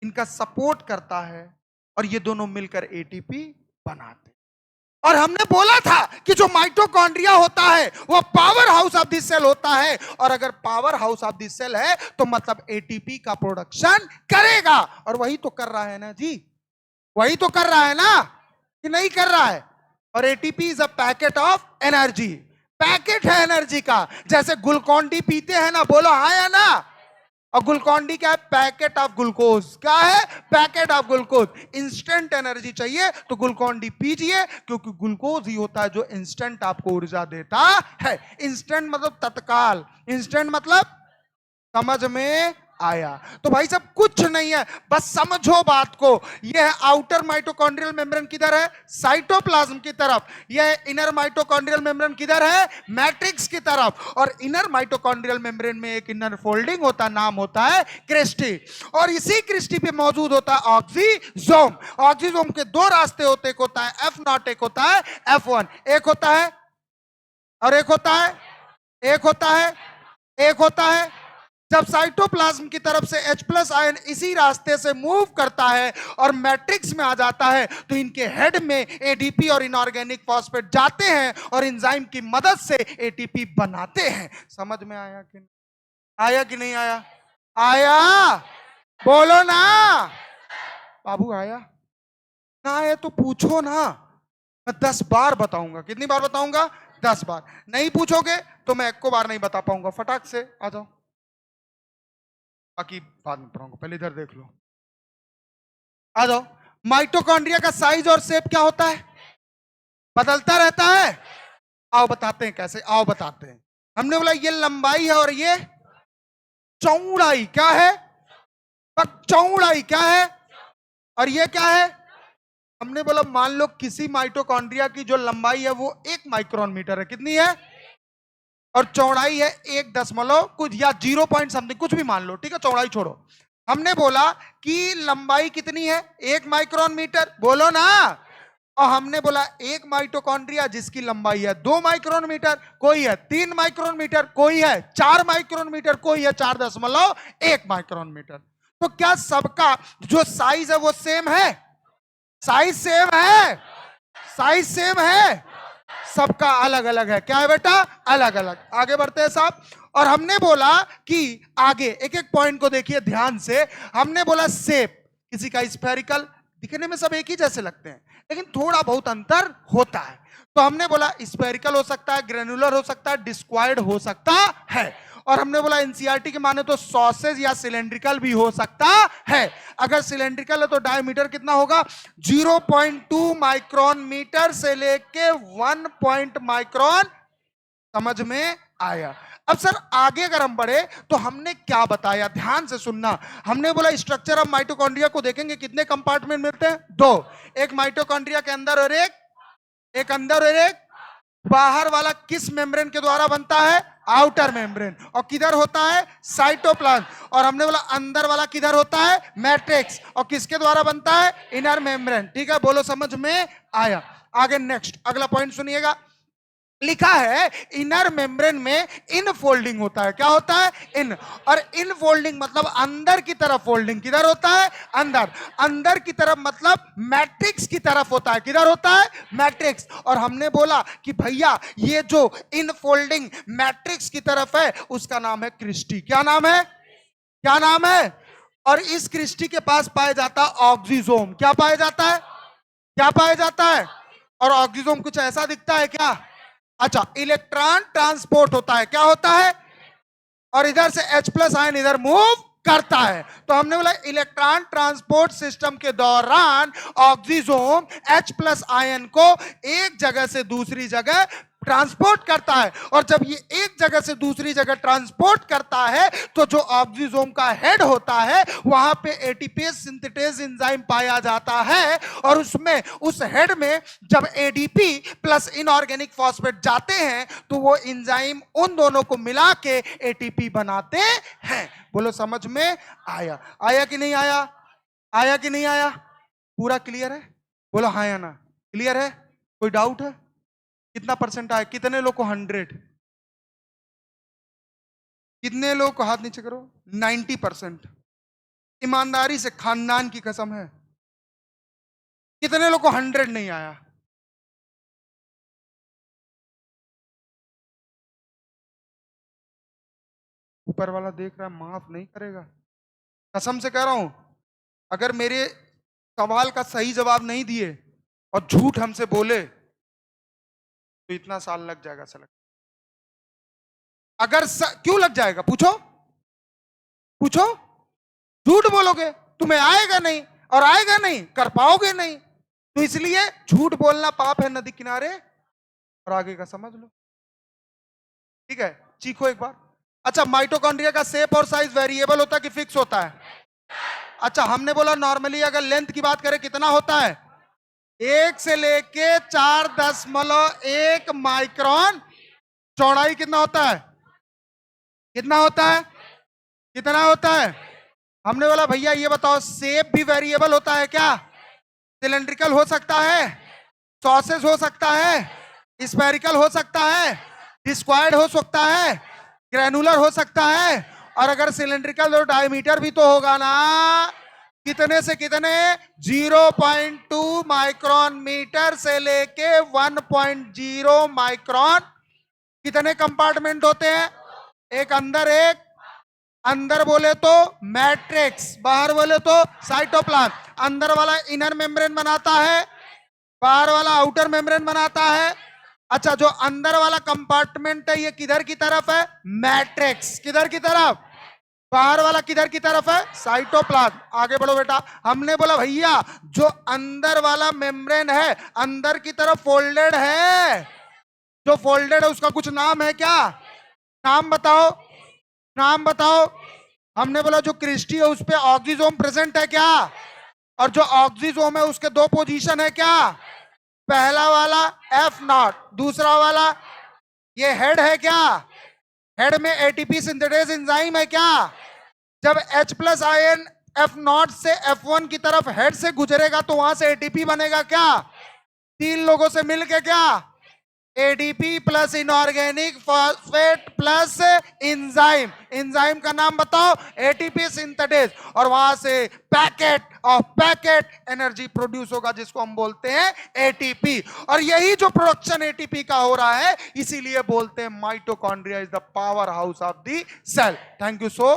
इनका सपोर्ट करता है और ये दोनों मिलकर एटीपी बनाते। और हमने बोला था कि जो माइटोकॉन्ड्रिया होता है वो power house of the cell होता है, और अगर power house of the cell है तो मतलब एटीपी का प्रोडक्शन करेगा, और वही तो कर रहा है ना जी, वही तो कर रहा है ना, कि नहीं कर रहा है। और ATP is a packet of energy, packet है एनर्जी का, जैसे ग्लूकोन डी पीते हैं ना, बोलो हाँ या ना। और ग्लूकोन डी क्या है, पैकेट ऑफ ग्लूकोज, क्या है, packet of glucose. Instant energy चाहिए तो ग्लूकोन डी पीजिए, क्योंकि ग्लूकोज ही होता है जो इंस्टेंट आपको ऊर्जा देता है। इंस्टेंट मतलब तत्काल, इंस्टेंट मतलब, समझ में आया। तो भाई सब कुछ नहीं है, बस समझो बात को। यह है आउटर माइटोकॉन्ड्रियल मेम्ब्रेन, किधर है, साइटोप्लाज्म की तरफ। यह इनर माइटोकॉन्ड्रियल मेम्ब्रेन किधर है, मैट्रिक्स की तरफ। और इनर माइटोकॉन्ड्रियल मेम्ब्रेन में एक इनर फोल्डिंग होता है, नाम होता है क्रिस्टी, और इसी क्रिस्टी पे मौजूद होता है ऑक्सीजोम। ऑक्सीजोम के दो रास्ते होते, एक होता है F0, एक होता है F1। एक होता है और एक होता है, एक होता है, एक होता है। जब साइटोप्लाज्म की तरफ से H प्लस आयन इसी रास्ते से मूव करता है और मैट्रिक्स में आ जाता है, तो इनके हेड में एडीपी और इनऑर्गेनिक फॉस्फेट जाते हैं और एंजाइम की मदद से एटीपी बनाते हैं। समझ में आया कि नहीं, आया कि नहीं आया, आया, बोलो ना बाबू, आया ना, आया तो पूछो ना, मैं 10 बार बताऊंगा। कितनी बार बताऊंगा, 10 बार। नहीं पूछोगे तो मैं एक को बार नहीं बता पाऊंगा। फटाक से आ जाओ, बाकी बाद में पढ़ाऊंगा, पहले इधर देख लो, आ जाओ। माइटोकॉन्ड्रिया का साइज और शेप क्या होता है, बदलता रहता है। आओ बताते हैं कैसे, आओ बताते हैं। हमने बोला ये लंबाई है और ये चौड़ाई, क्या है, चौड़ाई क्या है, और ये क्या है। हमने बोला मान लो किसी माइटोकॉन्ड्रिया की जो लंबाई है वो 1 माइक्रोन मीटर है, कितनी है, और चौड़ाई है 1 दशमलव कुछ या 0 पॉइंट समथिंग, कुछ भी मान लो, ठीक है, चौड़ाई छोड़ो। हमने बोला कि लंबाई कितनी है, 1 माइक्रोन मीटर, बोलो ना। और हमने बोला एक माइटोकॉन्ड्रिया जिसकी लंबाई है 2 माइक्रोन मीटर, कोई है 3 माइक्रोन मीटर, कोई है 4 माइक्रोन मीटर, कोई है 4.1 माइक्रोन मीटर। तो क्या सबका जो साइज है वो सेम है, साइज सेम है, साइज सेम है, सबका अलग अलग है, क्या है बेटा, अलग अलग। आगे बढ़ते हैं साहब। और हमने बोला कि आगे एक एक पॉइंट को देखिए ध्यान से। हमने बोला शेप, किसी का स्फेरिकल, दिखने में सब एक ही जैसे लगते हैं लेकिन थोड़ा बहुत अंतर होता है। तो हमने बोला स्फेरिकल हो सकता है, ग्रेनुलर हो सकता है, डिस्क्वायर्ड हो सकता है। और हमने बोला एनसीईआरटी के माने तो सॉसेज या सिलेंड्रिकल भी हो सकता है। अगर सिलेंड्रिकल है तो डायमीटर कितना होगा, 0.2 माइक्रोन मीटर से लेके 1 माइक्रोन समझ में आया। अब सर आगे अगर हम बढ़े तो हमने क्या बताया, ध्यान से सुनना। हमने बोला स्ट्रक्चर ऑफ माइटोकॉन्ड्रिया को देखेंगे, कितने कंपार्टमेंट मिलते हैं, 2। एक माइटोकॉन्ड्रिया के अंदर और एक अंदर और एक बाहर वाला किस मेम्ब्रेन के द्वारा बनता है, आउटर मेम्ब्रेन। और किधर होता है, साइटोप्लाज्म। और हमने बोला अंदर वाला किधर होता है, मैट्रिक्स। और किसके द्वारा बनता है, इनर मेम्ब्रेन। ठीक है, बोलो समझ में आया। आगे नेक्स्ट अगला पॉइंट सुनिएगा, लिखा है इनर मेम्ब्रेन में इन फोल्डिंग होता है। क्या होता है, इन। और इन फोल्डिंग मतलब अंदर की तरफ फोल्डिंग, किधर होता है, अंदर। अंदर की तरफ मतलब मैट्रिक्स की तरफ होता है, किधर होता है, मैट्रिक्स। और हमने बोला कि भैया ये जो इन फोल्डिंग मैट्रिक्स की तरफ है उसका नाम है क्रिस्टी। क्या नाम है, क्या नाम है। और इस क्रिस्टी के पास पाया जाता है ऑक्सीजोम। क्या पाया जाता है, क्या पाया जाता है। और ऑक्सीजोम कुछ ऐसा दिखता है क्या, अच्छा, इलेक्ट्रॉन ट्रांसपोर्ट होता है। क्या होता है, और इधर से H+ आयन इधर मूव करता है। तो हमने बोला इलेक्ट्रॉन ट्रांसपोर्ट सिस्टम के दौरान ऑक्सीजोम H+ आयन को एक जगह से दूसरी जगह ट्रांसपोर्ट करता है। और जब ये एक जगह से दूसरी जगह ट्रांसपोर्ट करता है तो जो ऑक्सीजोम का हेड होता है वहां पे एटीपीज सिंथेटेज एंजाइम पाया जाता है। और उसमें उस हेड में जब एडीपी प्लस इनऑर्गेनिक फॉस्फेट जाते हैं तो वो एंजाइम उन दोनों को मिला के एटीपी बनाते हैं। बोलो समझ में आया, आया कि नहीं आया, आया कि नहीं आया, पूरा क्लियर है, बोलो हाँ या ना, क्लियर है, कोई डाउट है। कितना परसेंट आया, कितने लोग को 100, कितने लोग को हाथ नीचे करो, 90%। ईमानदारी से खानदान की कसम है, कितने लोग को 100 नहीं आया। ऊपर वाला देख रहा है, माफ नहीं करेगा, कसम से कह रहा हूं। अगर मेरे सवाल का सही जवाब नहीं दिए और झूठ हमसे बोले तो इतना साल लग जाएगा सलग। अगर क्यों लग जाएगा, पूछो पूछो। झूठ बोलोगे तुम्हें आएगा नहीं, और आएगा नहीं कर पाओगे नहीं। तो इसलिए झूठ बोलना पाप है नदी किनारे। और आगे का समझ लो, ठीक है, चीखो एक बार। अच्छा, माइटोकॉन्ड्रिया का शेप और साइज वेरिएबल होता है कि फिक्स होता है। अच्छा, हमने बोला नॉर्मली अगर लेंथ की बात करें कितना होता है, 1 से लेके 4.1 माइक्रोन। चौड़ाई कितना होता है, कितना होता है, कितना होता है। हमने बोला भैया ये बताओ शेप भी वेरिएबल होता है क्या, सिलेंड्रिकल हो सकता है, सॉसेज हो सकता है, स्फेरिकल हो सकता है, डिस्क्वायर्ड हो सकता है, ग्रैनुलर हो सकता है। और अगर सिलेंड्रिकल तो डायमीटर भी तो होगा ना, कितने से कितने, 0.2 माइक्रोन मीटर से लेके 1.0 माइक्रोन। कितने कंपार्टमेंट होते हैं, एक अंदर एक, अंदर बोले तो मैट्रिक्स, बाहर बोले तो साइटोप्लाज्म। अंदर वाला इनर मेम्ब्रेन बनाता है, बाहर वाला आउटर मेम्ब्रेन बनाता है। अच्छा, जो अंदर वाला कंपार्टमेंट है ये किधर की तरफ है, मैट्रिक्स। किधर की तरफ, बाहर वाला किधर की तरफ है, साइटोप्लाज्म। आगे बढ़ो बेटा। हमने बोला भैया जो अंदर वाला मेम्ब्रेन है अंदर की तरफ फोल्डेड है, जो फोल्डेड है उसका कुछ नाम है क्या, नाम बताओ, नाम बताओ। हमने बोला जो क्रिस्टी है उस पे ऑक्सीजोम प्रेजेंट है क्या, और जो ऑक्सीजोम है उसके 2 पोजीशन है क्या, पहला वाला F0, दूसरा वाला ये हेड है क्या, हेड में एटीपी सिंथेटेज एंजाइम है क्या। जब H+ आयन F0 से F1 की तरफ हेड से गुजरेगा तो वहां से एटीपी बनेगा क्या, 3 लोगों से मिलके क्या, ADP plus inorganic phosphate plus enzyme. Enzyme का नाम बताओ, एटीपी सिंथेटेज। और वहां से packet of packet energy produce होगा जिसको हम बोलते हैं एटीपी। और यही जो प्रोडक्शन एटीपी का हो रहा है इसीलिए बोलते हैं mitochondria is the power house of the cell. Thank you so